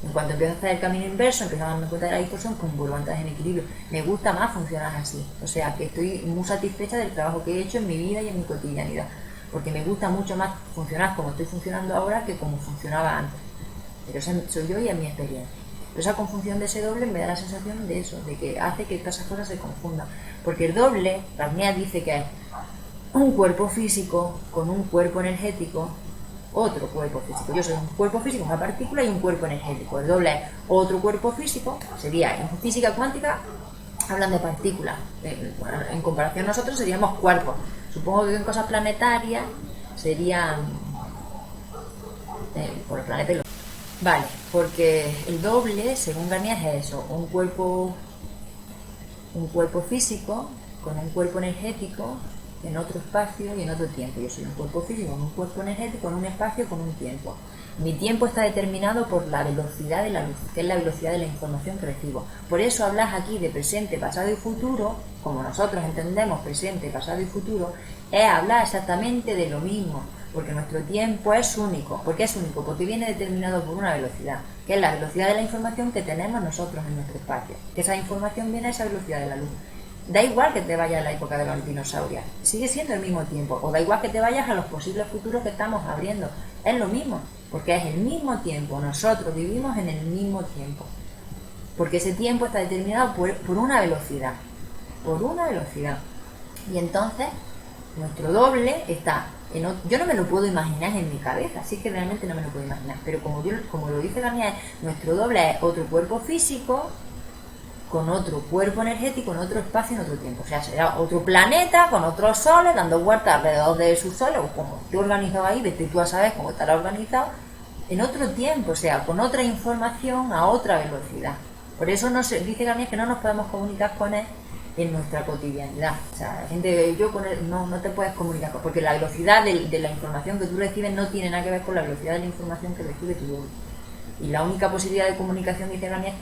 en cuanto empiezo a hacer el camino inverso, empiezo a darme cuenta de la distorsión, como vuelvo a entrar en equilibrio. Me gusta más funcionar así, o sea, que estoy muy satisfecha del trabajo que he hecho en mi vida y en mi cotidianidad, porque me gusta mucho más funcionar como estoy funcionando ahora que como funcionaba antes. Pero esa soy yo y es mi experiencia. Pero esa confusión de ese doble me da la sensación de eso, de que hace que todas esas cosas se confundan. Porque el doble, Garnier dice que es un cuerpo físico con un cuerpo energético, otro cuerpo físico. Yo soy un cuerpo físico, una partícula y un cuerpo energético. El doble es otro cuerpo físico, sería en física cuántica, hablan de partículas. En comparación nosotros seríamos cuerpos. Supongo que en cosas planetarias serían por el planeta y los... Vale, porque el doble, según Garnier, es eso, un cuerpo físico con un cuerpo energético en otro espacio y en otro tiempo. Yo soy un cuerpo físico con un cuerpo energético en un espacio con un tiempo. Mi tiempo está determinado por la velocidad de la luz, que es la velocidad de la información que recibo. Por eso hablas aquí de presente, pasado y futuro, como nosotros entendemos presente, pasado y futuro, es hablar exactamente de lo mismo, porque nuestro tiempo es único. ¿Por qué es único? Porque viene determinado por una velocidad, que es la velocidad de la información que tenemos nosotros en nuestro espacio, que esa información viene a esa velocidad de la luz. Da igual que te vayas a la época de los dinosaurios, sigue siendo el mismo tiempo, o da igual que te vayas a los posibles futuros que estamos abriendo, es lo mismo, porque es el mismo tiempo, nosotros vivimos en el mismo tiempo, porque ese tiempo está determinado por una velocidad, y entonces nuestro doble está yo no me lo puedo imaginar en mi cabeza, así que realmente no me lo puedo imaginar, pero como lo dice Garnier, nuestro doble es otro cuerpo físico con otro cuerpo energético, en otro espacio, en otro tiempo. O sea, será otro planeta con otros soles dando vueltas alrededor de sus soles, o como esté organizado ahí, vete tú a saber cómo estará organizado, en otro tiempo, o sea, con otra información a otra velocidad. Por eso dice Garnier que no nos podemos comunicar con él en nuestra cotidianidad. O sea, la gente, yo con él no te puedes comunicar, porque la velocidad de la información que tú recibes no tiene nada que ver con la velocidad de la información que recibe tu doble. Y la única posibilidad de comunicación, dice Garnier,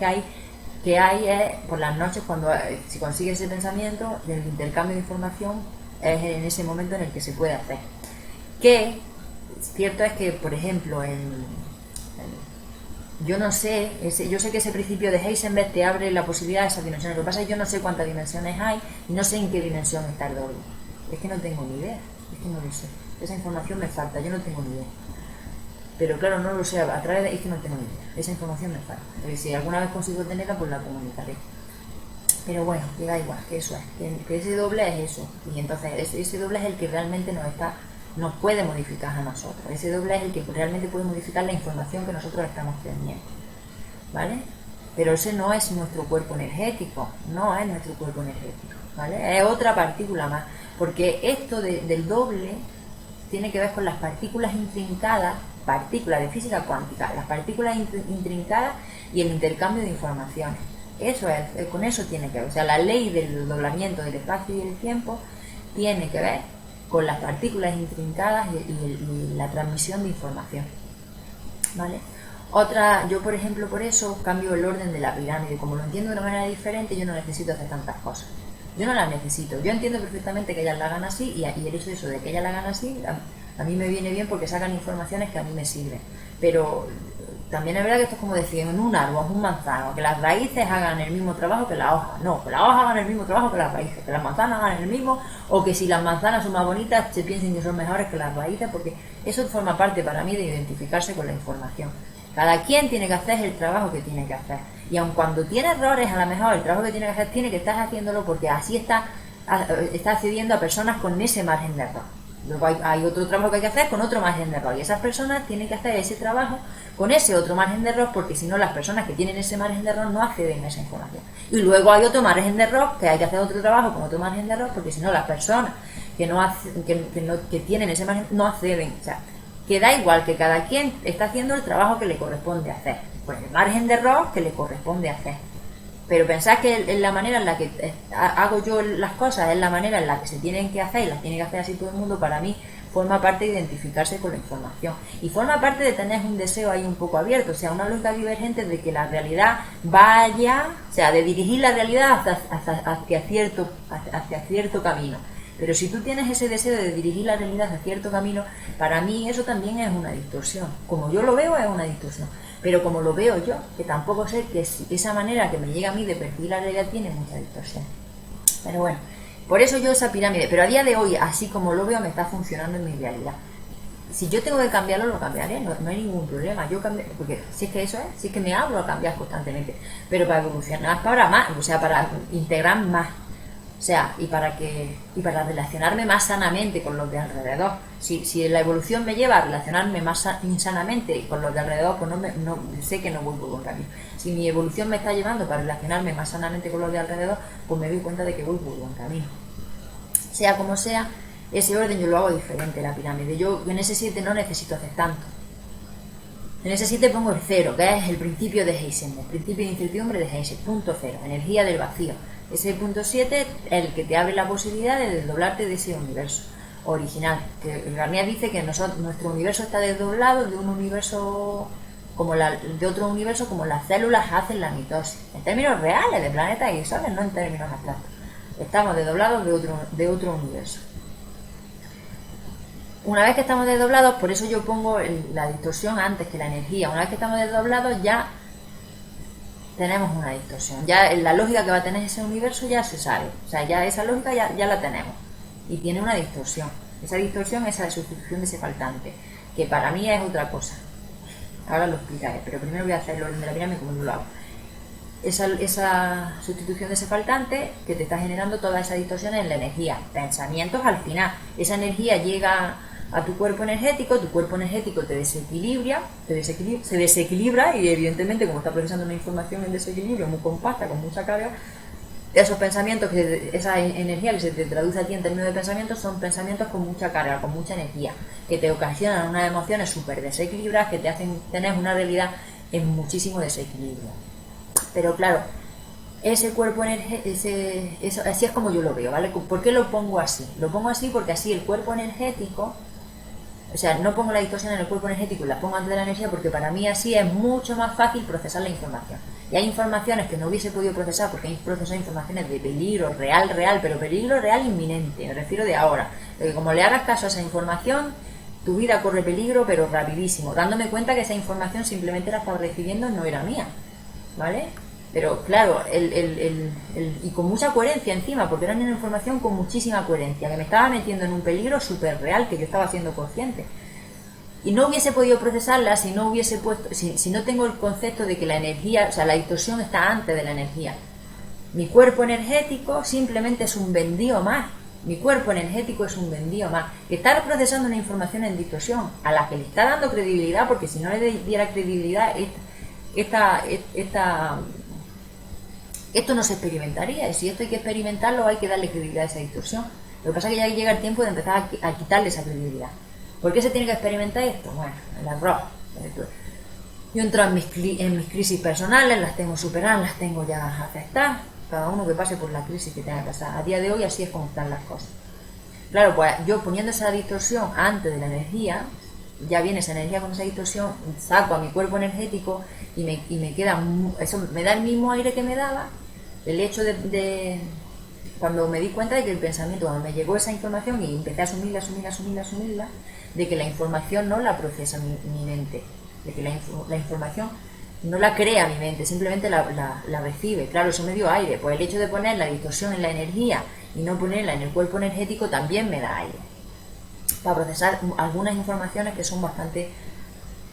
que hay es por las noches, cuando si consigues ese pensamiento, el intercambio de información es en ese momento en el que se puede hacer. Que cierto es que, por ejemplo, yo sé que ese principio de Heisenberg te abre la posibilidad de esas dimensiones. Lo que pasa es que yo no sé cuántas dimensiones hay y no sé en qué dimensión está el doble. Es que no tengo ni idea, es que no lo sé. Esa información me falta, yo no tengo ni idea. Pero claro, no lo sé, a través de... es que no tengo ni idea, esa información me falta. Si alguna vez consigo tenerla, pues la comunicaré. Pero bueno, que da igual, que eso es, que ese doble es eso. Y entonces ese doble es el que realmente nos puede modificar a nosotros. Ese doble es el que realmente puede modificar la información que nosotros estamos teniendo. ¿Vale? pero ese no es nuestro cuerpo energético, no es nuestro cuerpo energético, ¿vale? Es otra partícula más, porque esto del doble tiene que ver con las partículas intrincadas, partículas de física cuántica, las partículas intrincadas y el intercambio de informaciones. Eso es, con eso tiene que ver, o sea, la ley del doblamiento del espacio y del tiempo tiene que ver con las partículas intrincadas y la transmisión de información, ¿vale? Yo por ejemplo por eso cambio el orden de la pirámide, como lo entiendo de una manera diferente, yo no necesito hacer tantas cosas, yo no las necesito, yo entiendo perfectamente que ellas la hagan así y el hecho de eso, de que ellas la hagan así, a mí me viene bien porque sacan informaciones que a mí me sirven, pero también es verdad que esto es como decir, en un árbol, un manzano, que las raíces hagan el mismo trabajo que las hojas, no, que las hojas hagan el mismo trabajo que las raíces, que las manzanas hagan el mismo, o que si las manzanas son más bonitas se piensen que son mejores que las raíces, porque eso forma parte para mí de identificarse con la información. Cada quien tiene que hacer el trabajo que tiene que hacer. Y aun cuando tiene errores, a lo mejor el trabajo que tiene que hacer tiene que estar haciéndolo porque así está accediendo a personas con ese margen de error. Luego hay otro trabajo que hay que hacer con otro margen de error. Y esas personas tienen que hacer ese trabajo con ese otro margen de error porque si no las personas que tienen ese margen de error no acceden a esa información. Y luego hay otro margen de error que hay que hacer otro trabajo con otro margen de error porque si no las personas que tienen ese margen no acceden. O sea, que da igual, que cada quien está haciendo el trabajo que le corresponde hacer, pues el margen de error que le corresponde hacer. Pero pensar que la manera en la que hago yo las cosas es la manera en la que se tienen que hacer y las tiene que hacer así todo el mundo, para mí forma parte de identificarse con la información y forma parte de tener un deseo ahí un poco abierto, o sea, una lógica divergente de que la realidad vaya, o sea, de dirigir la realidad hacia cierto camino. Pero si tú tienes ese deseo de dirigir la realidad hacia cierto camino, para mí eso también es una distorsión. Como yo lo veo, es una distorsión. Pero como lo veo yo, que tampoco sé que esa manera que me llega a mí de percibir la realidad tiene mucha distorsión. Pero bueno, por eso yo esa pirámide, pero a día de hoy, así como lo veo, me está funcionando en mi realidad. Si yo tengo que cambiarlo, lo cambiaré, no hay ningún problema. Yo cambié, porque si es que eso es, si es que me abro a cambiar constantemente. Pero para evolucionar, para más, o sea, para integrar más. O sea, y para relacionarme más sanamente con los de alrededor. Si la evolución me lleva a relacionarme más insanamente con los de alrededor, pues no sé que no voy por buen camino. Si mi evolución me está llevando para relacionarme más sanamente con los de alrededor, pues me doy cuenta de que voy por buen camino. Sea como sea, ese orden yo lo hago diferente, la pirámide. Yo en ese 7 no necesito hacer tanto. En ese 7 pongo el 0, que es el principio de Heisenberg, el principio de incertidumbre de Heisenberg, punto 0, energía del vacío. Ese punto 7 es el que te abre la posibilidad de desdoblarte de ese universo original. Que Garnier dice que nuestro universo está desdoblado de un universo de otro universo como las células hacen la mitosis. En términos reales de planetas y soles, no en términos abstractos. Estamos desdoblados de otro universo. Una vez que estamos desdoblados, por eso yo pongo la distorsión antes que la energía. Una vez que estamos desdoblados ya tenemos una distorsión. Ya la lógica que va a tener ese universo ya se sabe. O sea, ya esa lógica ya la tenemos. Y tiene una distorsión. Esa distorsión es la sustitución de ese faltante, que para mí es otra cosa. Ahora lo explicaré, pero primero voy a hacer el orden de la pirámide como yo lo hago. Esa sustitución de ese faltante que te está generando toda esa distorsión en la energía. Pensamientos al final. Esa energía llega a tu cuerpo energético se desequilibra y evidentemente como está procesando una información en desequilibrio muy compacta, con mucha carga, esos pensamientos, esa energía que se te traduce a ti en términos de pensamientos, son pensamientos con mucha carga, con mucha energía, que te ocasionan unas emociones súper desequilibradas que te hacen tener una realidad en muchísimo desequilibrio. Pero claro, ese cuerpo energético, así es como yo lo veo, ¿vale? ¿Por qué lo pongo así? Lo pongo así porque así el cuerpo energético, o sea, no pongo la distorsión en el cuerpo energético y la pongo antes de la energía porque para mí así es mucho más fácil procesar la información. Y hay informaciones que no hubiese podido procesar porque hay procesado informaciones de peligro real, pero peligro real inminente, me refiero de ahora. Porque como le hagas caso a esa información, tu vida corre peligro, pero rapidísimo, dándome cuenta que esa información simplemente la estaba recibiendo, no era mía, ¿vale? Pero claro, y con mucha coherencia encima, porque era una información con muchísima coherencia, que me estaba metiendo en un peligro súper real que yo estaba siendo consciente. Y no hubiese podido procesarla si no tengo el concepto de que la energía, o sea, la distorsión está antes de la energía. Mi cuerpo energético simplemente es un vendío más. Mi cuerpo energético es un vendío más. Que está procesando una información en distorsión, a la que le está dando credibilidad, porque si no le diera credibilidad, Esto no se experimentaría, y si esto hay que experimentarlo hay que darle credibilidad a esa distorsión. Lo que pasa es que ya llega el tiempo de empezar a quitarle esa credibilidad. ¿Por qué se tiene que experimentar esto? Bueno, el error. Yo entro en mis crisis personales, las tengo superadas, las tengo ya aceptadas. Cada uno que pase por la crisis que tenga que pasar. A día de hoy así es como están las cosas. Claro, pues yo poniendo esa distorsión antes de la energía, ya viene esa energía con esa distorsión, saco a mi cuerpo energético y me queda, eso me da el mismo aire que me daba el hecho de cuando me di cuenta de que el pensamiento, cuando me llegó esa información y empecé a asumirla, de que la información no la procesa mi mente, de que la información no la crea mi mente, simplemente la recibe. Claro, eso me dio aire, pues el hecho de poner la distorsión en la energía y no ponerla en el cuerpo energético también me da aire para procesar algunas informaciones que son bastante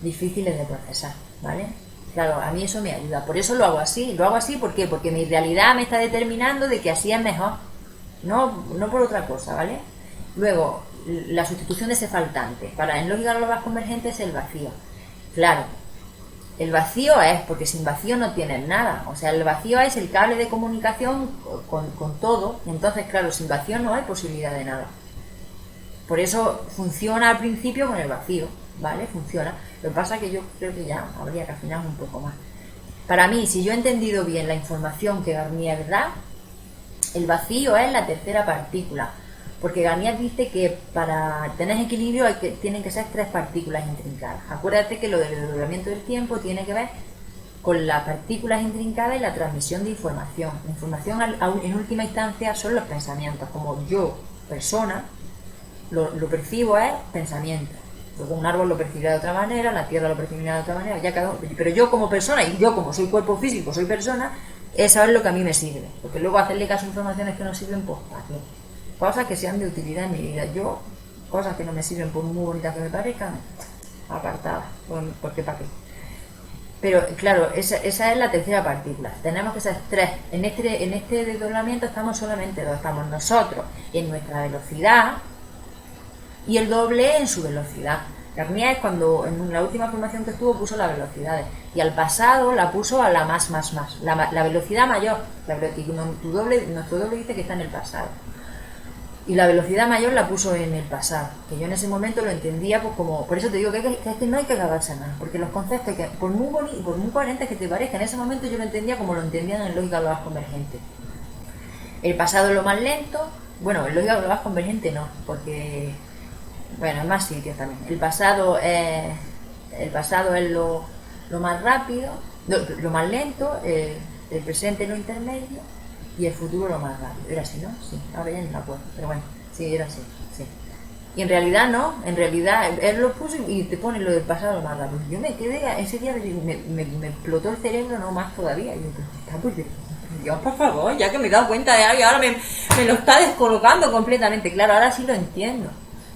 difíciles de procesar, ¿vale? Claro, a mí eso me ayuda, por eso lo hago así. ¿Por qué? Porque mi realidad me está determinando de que así es mejor, no por otra cosa, ¿vale? Luego, la sustitución de ese faltante, en lógica global convergente es el vacío. Claro, el vacío es, porque sin vacío no tienes nada, o sea, el vacío es el cable de comunicación con todo, entonces claro, sin vacío no hay posibilidad de nada. Por eso funciona al principio con el vacío, ¿vale? Funciona. Lo que pasa es que yo creo que ya habría que afinar un poco más. Para mí, si yo he entendido bien la información que Garnier da, el vacío es la tercera partícula. Porque Garnier dice que para tener equilibrio tienen que ser 3 partículas intrincadas. Acuérdate que lo del desdoblamiento del tiempo tiene que ver con las partículas intrincadas y la transmisión de información. La información en última instancia son los pensamientos. Como yo, persona, lo percibo es pensamiento. Luego un árbol lo percibirá de otra manera, la tierra lo percibirá de otra manera, pero yo como persona, y yo como soy cuerpo físico, soy persona, eso es lo que a mí me sirve. Porque luego hacerle caso a informaciones que no sirven, pues ¿para qué? Cosas que sean de utilidad en mi vida. Yo, cosas que no me sirven por muy bonitas que me parezcan, apartadas, porque ¿para qué? Pero claro, esa es la tercera partícula. Tenemos que ser 3. En este desdoblamiento estamos solamente 2. Estamos nosotros en nuestra velocidad y el doble en su velocidad. Garnier, cuando en la última formación que estuvo, puso las velocidades y al pasado la puso a la más, la velocidad mayor. Nuestro doble dice que está en el pasado y la velocidad mayor la puso en el pasado, que yo en ese momento lo entendía pues como, por eso te digo que no hay que acabarse nada, porque los conceptos, que por muy bonitos, por muy coherentes que te parezcan, en ese momento yo lo entendía como lo entendían en lógica global convergente. El pasado es lo más lento, bueno, en lógica global convergente no, porque bueno, en más sitios también. El pasado es lo más rápido, lo más lento, el presente lo intermedio y el futuro lo más rápido. Era así, ¿no? Sí, ahora ya no me acuerdo, pero bueno, sí, era así, sí. Y en realidad no, en realidad él lo puso y te pone lo del pasado lo más rápido. Yo me quedé, ese día me explotó el cerebro, no más todavía. Y yo, está pues Dios, por favor, ya que me he dado cuenta de algo y ahora me lo está descolocando completamente. Claro, ahora sí lo entiendo.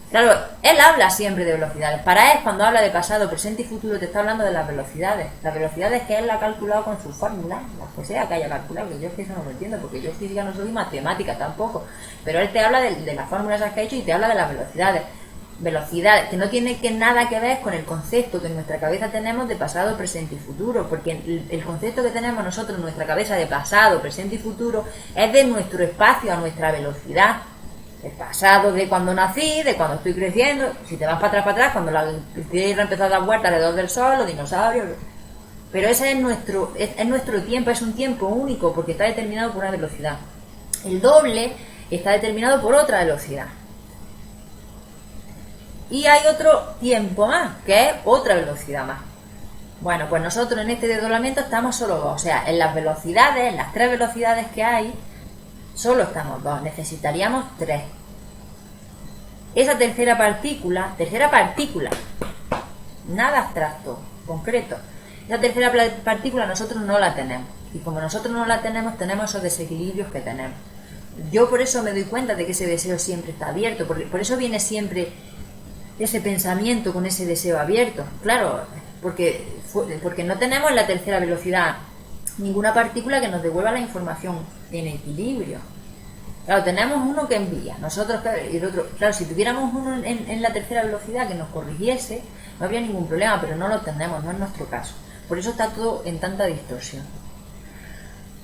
Claro, él habla siempre de velocidades. Para él, cuando habla de pasado, presente y futuro, te está hablando de las velocidades. Las velocidades que él ha calculado con su fórmula, las que sea que haya calculado, que yo es que eso no lo entiendo, porque yo física no soy, matemática tampoco. Pero él te habla de las fórmulas que ha hecho y te habla de las velocidades. Velocidades que no tienen nada que ver con el concepto que en nuestra cabeza tenemos de pasado, presente y futuro, porque el concepto que tenemos nosotros en nuestra cabeza de pasado, presente y futuro es de nuestro espacio a nuestra velocidad. El pasado de cuando nací, de cuando estoy creciendo. Si te vas para atrás, cuando la Tierra empezó a dar vueltas alrededor del Sol, los dinosaurios. Pero ese es nuestro tiempo, es un tiempo único porque está determinado por una velocidad. El doble está determinado por otra velocidad. Y hay otro tiempo más, que es otra velocidad más. Bueno, pues nosotros en este desdoblamiento estamos solo 2. O sea, en las velocidades, en las 3 velocidades que hay, solo estamos 2, necesitaríamos 3. Esa tercera partícula, nada abstracto, concreto. Esa tercera partícula nosotros no la tenemos. Y como nosotros no la tenemos, tenemos esos desequilibrios que tenemos. Yo por eso me doy cuenta de que ese deseo siempre está abierto, por eso viene siempre ese pensamiento con ese deseo abierto. Claro, porque no tenemos en la tercera velocidad ninguna partícula que nos devuelva la información en equilibrio. Claro, tenemos uno que envía, nosotros y el otro. Claro, si tuviéramos uno en la tercera velocidad que nos corrigiese, no habría ningún problema, pero no lo tenemos, no es nuestro caso. Por eso está todo en tanta distorsión.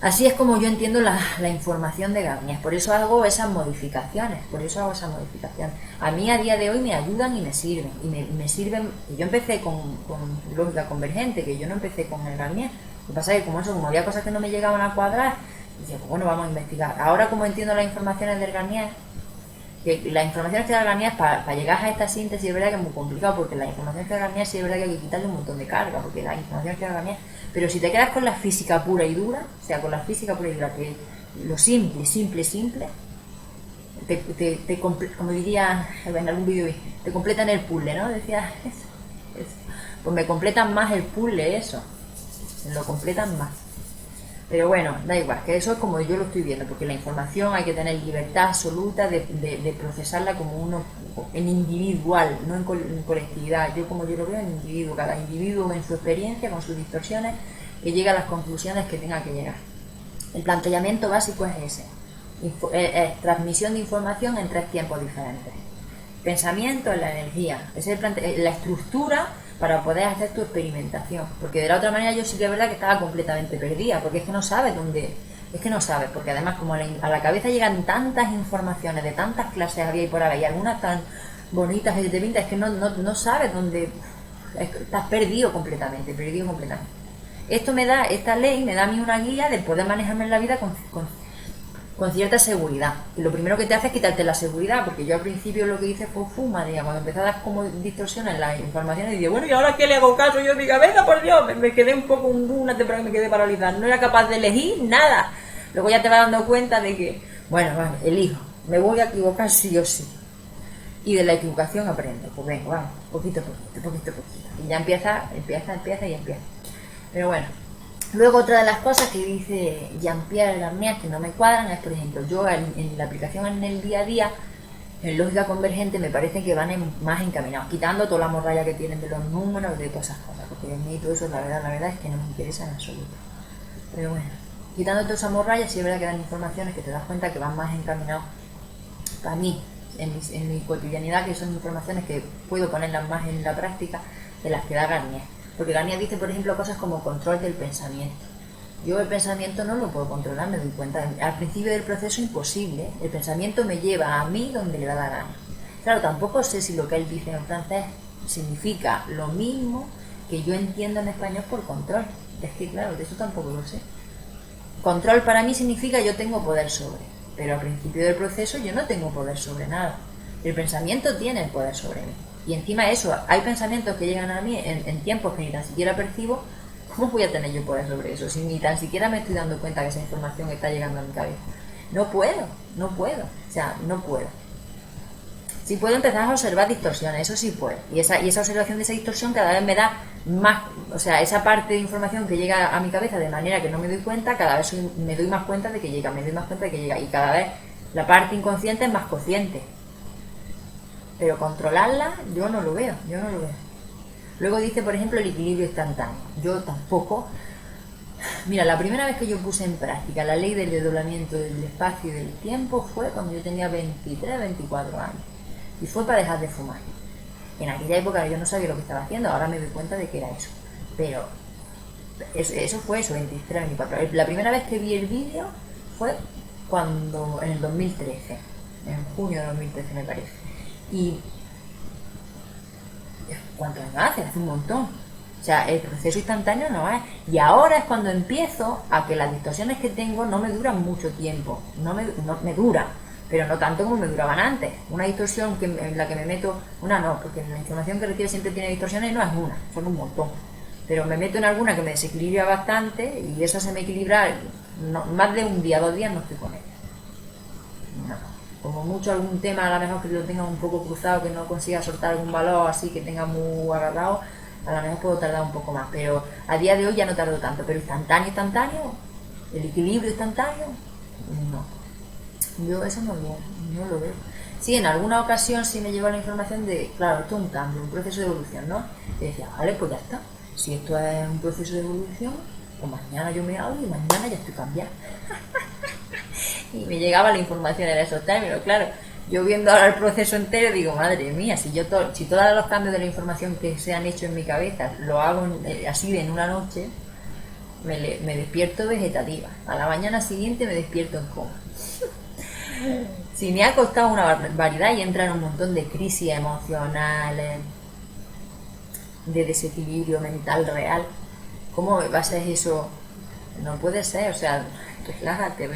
Así es como yo entiendo la información de Garnier, por eso hago esas modificaciones, A mí a día de hoy me ayudan y me sirven, me sirven. Yo empecé con lógica convergente, que yo no empecé con el Garnier. Lo que pasa es que como había cosas que no me llegaban a cuadrar, dije, pues bueno, vamos a investigar. Ahora como entiendo las informaciones del Garnier, que las informaciones que da Garnier para llegar a esta síntesis es verdad que es muy complicado, porque las informaciones que da Garnier sí es verdad que hay que quitarle un montón de carga, porque las informaciones que da Garnier, pero si te quedas con la física pura y dura, o sea, con la física pura y dura, que lo simple, como diría en algún vídeo, te completan el puzzle, ¿no? Decía, pues me completan más el puzzle, eso, me lo completan más. Pero bueno, da igual, que eso es como yo lo estoy viendo, porque la información hay que tener libertad absoluta de procesarla como uno, en individual, no en colectividad. Yo como yo lo veo en individuo, cada individuo en su experiencia, con sus distorsiones, que llegue a las conclusiones que tenga que llegar. El planteamiento básico es ese, es transmisión de información en 3 tiempos diferentes. Pensamiento es la energía, es la estructura para poder hacer tu experimentación, porque de la otra manera yo sí que es verdad que estaba completamente perdida, porque es que no sabes dónde, porque además como a la cabeza llegan tantas informaciones de tantas clases había y por ahí, y algunas tan bonitas que te pintas, es que no sabes dónde, estás perdido completamente. Esta ley me da a mí una guía de poder manejarme en la vida con cierta seguridad. Y lo primero que te hace es quitarte la seguridad, porque yo al principio lo que hice fue fumadera, cuando empecé a dar como distorsiones en las informaciones, y dije, bueno, ¿y ahora qué le hago caso yo en mi cabeza? Por Dios, me quedé un poco, una temporada que me quedé paralizada, no era capaz de elegir nada. Luego ya te vas dando cuenta de que, bueno, vale, elijo, me voy a equivocar sí o sí. Y de la equivocación aprendo, pues venga, vamos, poquito a poquito. Y ya empieza. Pero bueno. Luego otra de las cosas que dice Jean-Pierre Garnier que no me cuadran es, por ejemplo, yo en la aplicación en el día a día, en lógica convergente, me parece que van más encaminados, quitando toda la morralla que tienen de los números, de todas esas cosas, porque a mí todo eso la verdad es que no me interesa en absoluto. Pero bueno, quitando toda esa morralla, sí es verdad que dan informaciones que te das cuenta que van más encaminados para mí, en mi cotidianidad, que son informaciones que puedo ponerlas más en la práctica de las que da Garnier. Porque Garnier dice, por ejemplo, cosas como control del pensamiento. Yo el pensamiento no lo puedo controlar, me doy cuenta. Al principio del proceso imposible. El pensamiento me lleva a mí donde le da la gana. Claro, tampoco sé si lo que él dice en francés significa lo mismo que yo entiendo en español por control. Es que claro, de eso tampoco lo sé. Control para mí significa yo tengo poder sobre. Pero al principio del proceso yo no tengo poder sobre nada. El pensamiento tiene el poder sobre mí. Y encima eso, hay pensamientos que llegan a mí en tiempos que ni tan siquiera percibo. ¿Cómo voy a tener yo poder sobre eso si ni tan siquiera me estoy dando cuenta que esa información está llegando a mi cabeza? No puedo. Sí puedo empezar a observar distorsiones, eso sí puedo. Y esa observación de esa distorsión cada vez me da más, o sea, esa parte de información que llega a mi cabeza de manera que no me doy cuenta, cada vez me doy más cuenta de que llega, y cada vez la parte inconsciente es más consciente. Pero controlarla yo no lo veo. Luego dice, por ejemplo, el equilibrio instantáneo. Yo tampoco. Mira, la primera vez que yo puse en práctica la ley del desdoblamiento del espacio y del tiempo fue cuando yo tenía 23, 24 años. Y fue para dejar de fumar. En aquella época yo no sabía lo que estaba haciendo, ahora me doy cuenta de que era eso. Pero eso fue 23, 24. La primera vez que vi el vídeo fue cuando, en el 2013, en junio de 2013 me parece. Y ¿cuántos años hace un montón? O sea, el proceso instantáneo no es. Y ahora es cuando empiezo a que las distorsiones que tengo no me duran mucho tiempo. No me duran, pero no tanto como me duraban antes. Una distorsión en la que me meto, una no, porque la información que recibe siempre tiene distorsiones, no es una, son un montón. Pero me meto en alguna que me desequilibra bastante y eso se me equilibra, más de un día, 2 días no estoy con ella. No. Como mucho algún tema a lo mejor que lo tenga un poco cruzado, que no consiga soltar algún valor así que tenga muy agarrado, a lo mejor puedo tardar un poco más, pero a día de hoy ya no tardo tanto. Pero instantáneo, el equilibrio instantáneo, no. Yo eso no lo veo. Sí, en alguna ocasión sí me llegó la información de, claro, esto es un cambio, un proceso de evolución, ¿no? Y decía, vale, pues ya está. Si esto es un proceso de evolución, pues mañana yo me hago y mañana ya estoy cambiando. Y me llegaba la información en esos términos, claro. Yo viendo ahora el proceso entero digo, madre mía, si todos los cambios de la información que se han hecho en mi cabeza lo hago así en una noche, me despierto vegetativa. A la mañana siguiente me despierto en coma. Si me ha costado una barbaridad y entran un montón de crisis emocionales, de desequilibrio mental real, ¿cómo va a ser eso? No puede ser, o sea, relájate.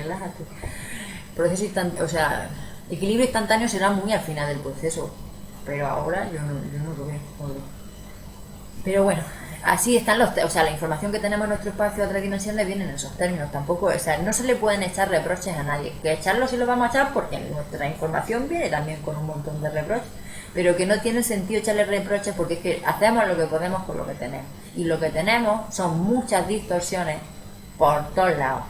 Proceso instantáneo, o sea, equilibrio instantáneo será muy al final del proceso, pero ahora yo no lo veo. Pero bueno, así están o sea, la información que tenemos en nuestro espacio a 3 dimensiones viene en esos términos. Tampoco, o sea, no se le pueden echar reproches a nadie. Que echarlo sí lo vamos a echar porque nuestra información viene también con un montón de reproches, pero que no tiene sentido echarle reproches porque es que hacemos lo que podemos con lo que tenemos. Y lo que tenemos son muchas distorsiones por todos lados.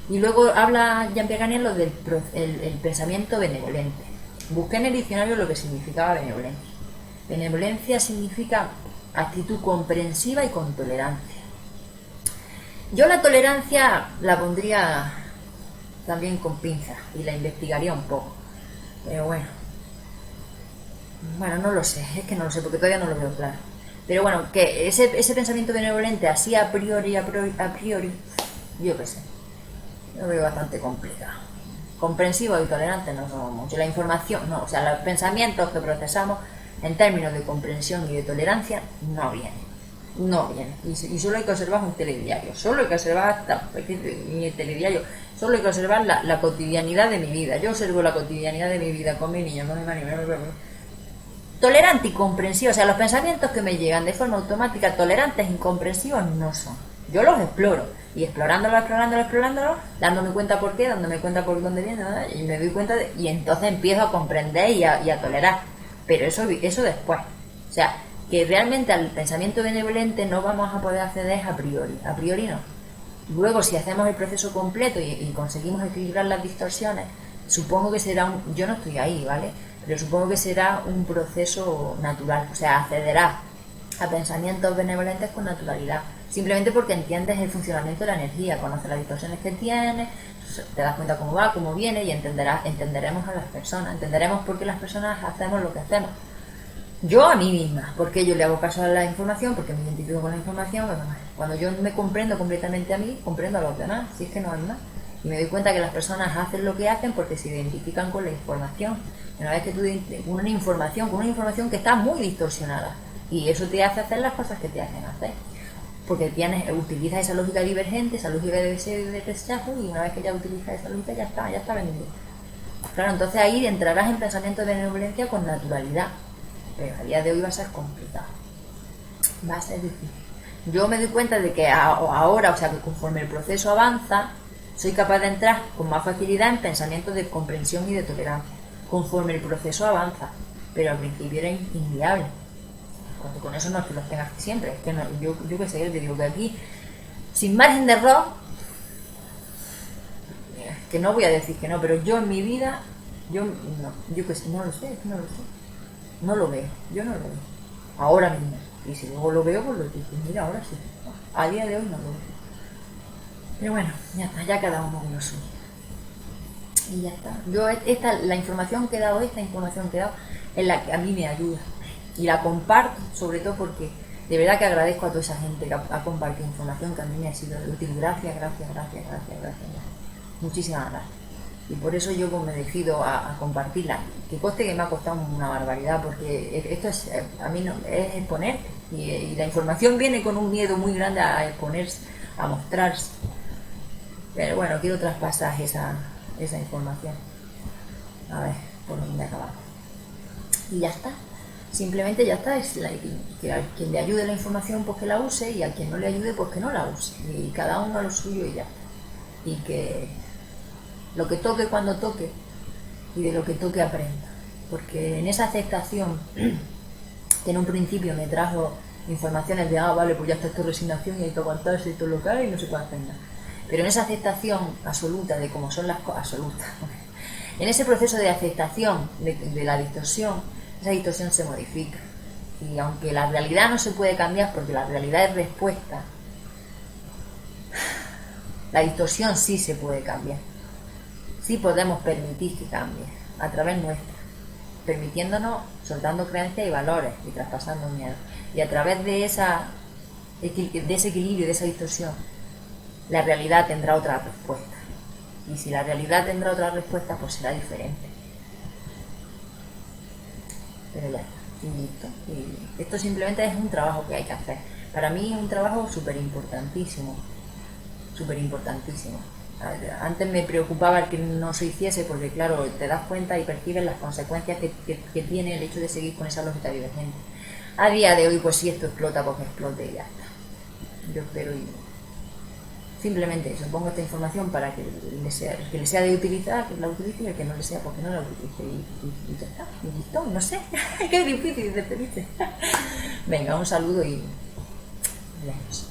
Y luego habla Jean-Pierre Garnier del el pensamiento benevolente. Busqué en el diccionario lo que significaba benevolencia. Benevolencia significa actitud comprensiva y con tolerancia. Yo la tolerancia la pondría también con pinzas y la investigaría un poco. Pero bueno, no lo sé, es que no lo sé porque todavía no lo veo claro. Pero bueno, que ese pensamiento benevolente así a priori, yo qué sé, lo veo bastante complicado. Comprensivo y tolerante no somos mucho. La información, no, o sea, los pensamientos que procesamos en términos de comprensión y de tolerancia no vienen. Y solo hay que observar un telediario, solo hay que observar mi telediario, solo hay que observar la cotidianidad de mi vida. Yo observo la cotidianidad de mi vida con mi niño, con mi marido. Tolerante y comprensivo, o sea, los pensamientos que me llegan de forma automática, tolerantes y comprensivos no son. Yo los exploro, y explorándolo, dándome cuenta por qué, dándome cuenta por dónde viene, ¿verdad? Y me doy cuenta, y entonces empiezo a comprender y a tolerar. Pero eso después. O sea, que realmente al pensamiento benevolente no vamos a poder acceder a priori no. Luego, si hacemos el proceso completo y conseguimos equilibrar las distorsiones, supongo que será yo no estoy ahí, ¿vale? Pero supongo que será un proceso natural, o sea, accederá a pensamientos benevolentes con naturalidad, simplemente porque entiendes el funcionamiento de la energía, conoces las distorsiones que tiene, te das cuenta cómo va, cómo viene y entenderemos a las personas, entenderemos por qué las personas hacemos lo que hacemos. Yo a mí misma, porque yo le hago caso a la información, porque me identifico con la información, cuando yo me comprendo completamente a mí, comprendo a los demás, si es que no hay más. Y me doy cuenta que las personas hacen lo que hacen porque se identifican con la información. Una vez que tú con una información que está muy distorsionada, y eso te hace hacer las cosas que te hacen hacer. Porque utilizas esa lógica divergente, esa lógica de deseo y de rechazo, y una vez que ya utilizas esa lógica ya está vendido. Claro, entonces ahí entrarás en pensamiento de benevolencia con naturalidad. Pero a día de hoy va a ser complicado. Va a ser difícil. Yo me doy cuenta de que ahora, o sea, que conforme el proceso avanza, soy capaz de entrar con más facilidad en pensamientos de comprensión y de tolerancia. Conforme el proceso avanza. Pero al principio era inviable. Con eso no es que los tengas siempre. Es que no, yo que sé, yo te digo que aquí, sin margen de error, que no voy a decir que no, pero yo en mi vida, yo que sé, no lo sé. No lo veo, yo no lo veo. Ahora mismo. Y si luego lo veo, pues lo digo, mira, ahora sí. A día de hoy no lo veo. Pero bueno, ya está, ya cada uno con lo suyo. Y ya está. La información que he dado, es la que a mí me ayuda. Y la comparto, sobre todo porque de verdad que agradezco a toda esa gente que ha compartido información que a mí me ha sido de útil. Gracias. Muchísimas gracias. Y por eso yo me decido a compartirla. Que conste que me ha costado una barbaridad, porque esto es, a mí no, es exponer. Y la información viene con un miedo muy grande a exponerse, a mostrarse. Pero bueno, quiero traspasar esa información. A ver, por dónde acabamos. Y ya está. Simplemente ya está. Que a quien le ayude la información, pues que la use, y a quien no le ayude, pues que no la use. Y cada uno a lo suyo y ya. Y que lo que toque cuando toque, y de lo que toque aprenda. Porque en esa aceptación, que en un principio me trajo informaciones de, vale, pues ya está esta resignación y hay que aguantarse y todo lo que hay y no se puede hacer nada. Pero en esa aceptación absoluta de cómo son las cosas, absoluta, en ese proceso de aceptación de la distorsión, esa distorsión se modifica. Y aunque la realidad no se puede cambiar porque la realidad es respuesta, la distorsión sí se puede cambiar. Sí podemos permitir que cambie a través nuestra, permitiéndonos, soltando creencias y valores y traspasando miedo. Y a través de esa de ese equilibrio, de esa distorsión, la realidad tendrá otra respuesta. Y si la realidad tendrá otra respuesta, pues será diferente. Pero ya está, y listo. Y esto simplemente es un trabajo que hay que hacer. Para mí es un trabajo súper importantísimo. Súper importantísimo. Antes me preocupaba el que no se hiciese porque, claro, te das cuenta y percibes las consecuencias que tiene el hecho de seguir con esa lógica divergente. A día de hoy, pues si esto explota, pues explote y ya está. Yo espero y simplemente eso, pongo esta información para que el que le sea de utilizar, que la utilice, y el que no le sea, pues que no la utilice y ya está. Y listo, no sé. Qué difícil de pedirte. Venga, un saludo y... Adiós.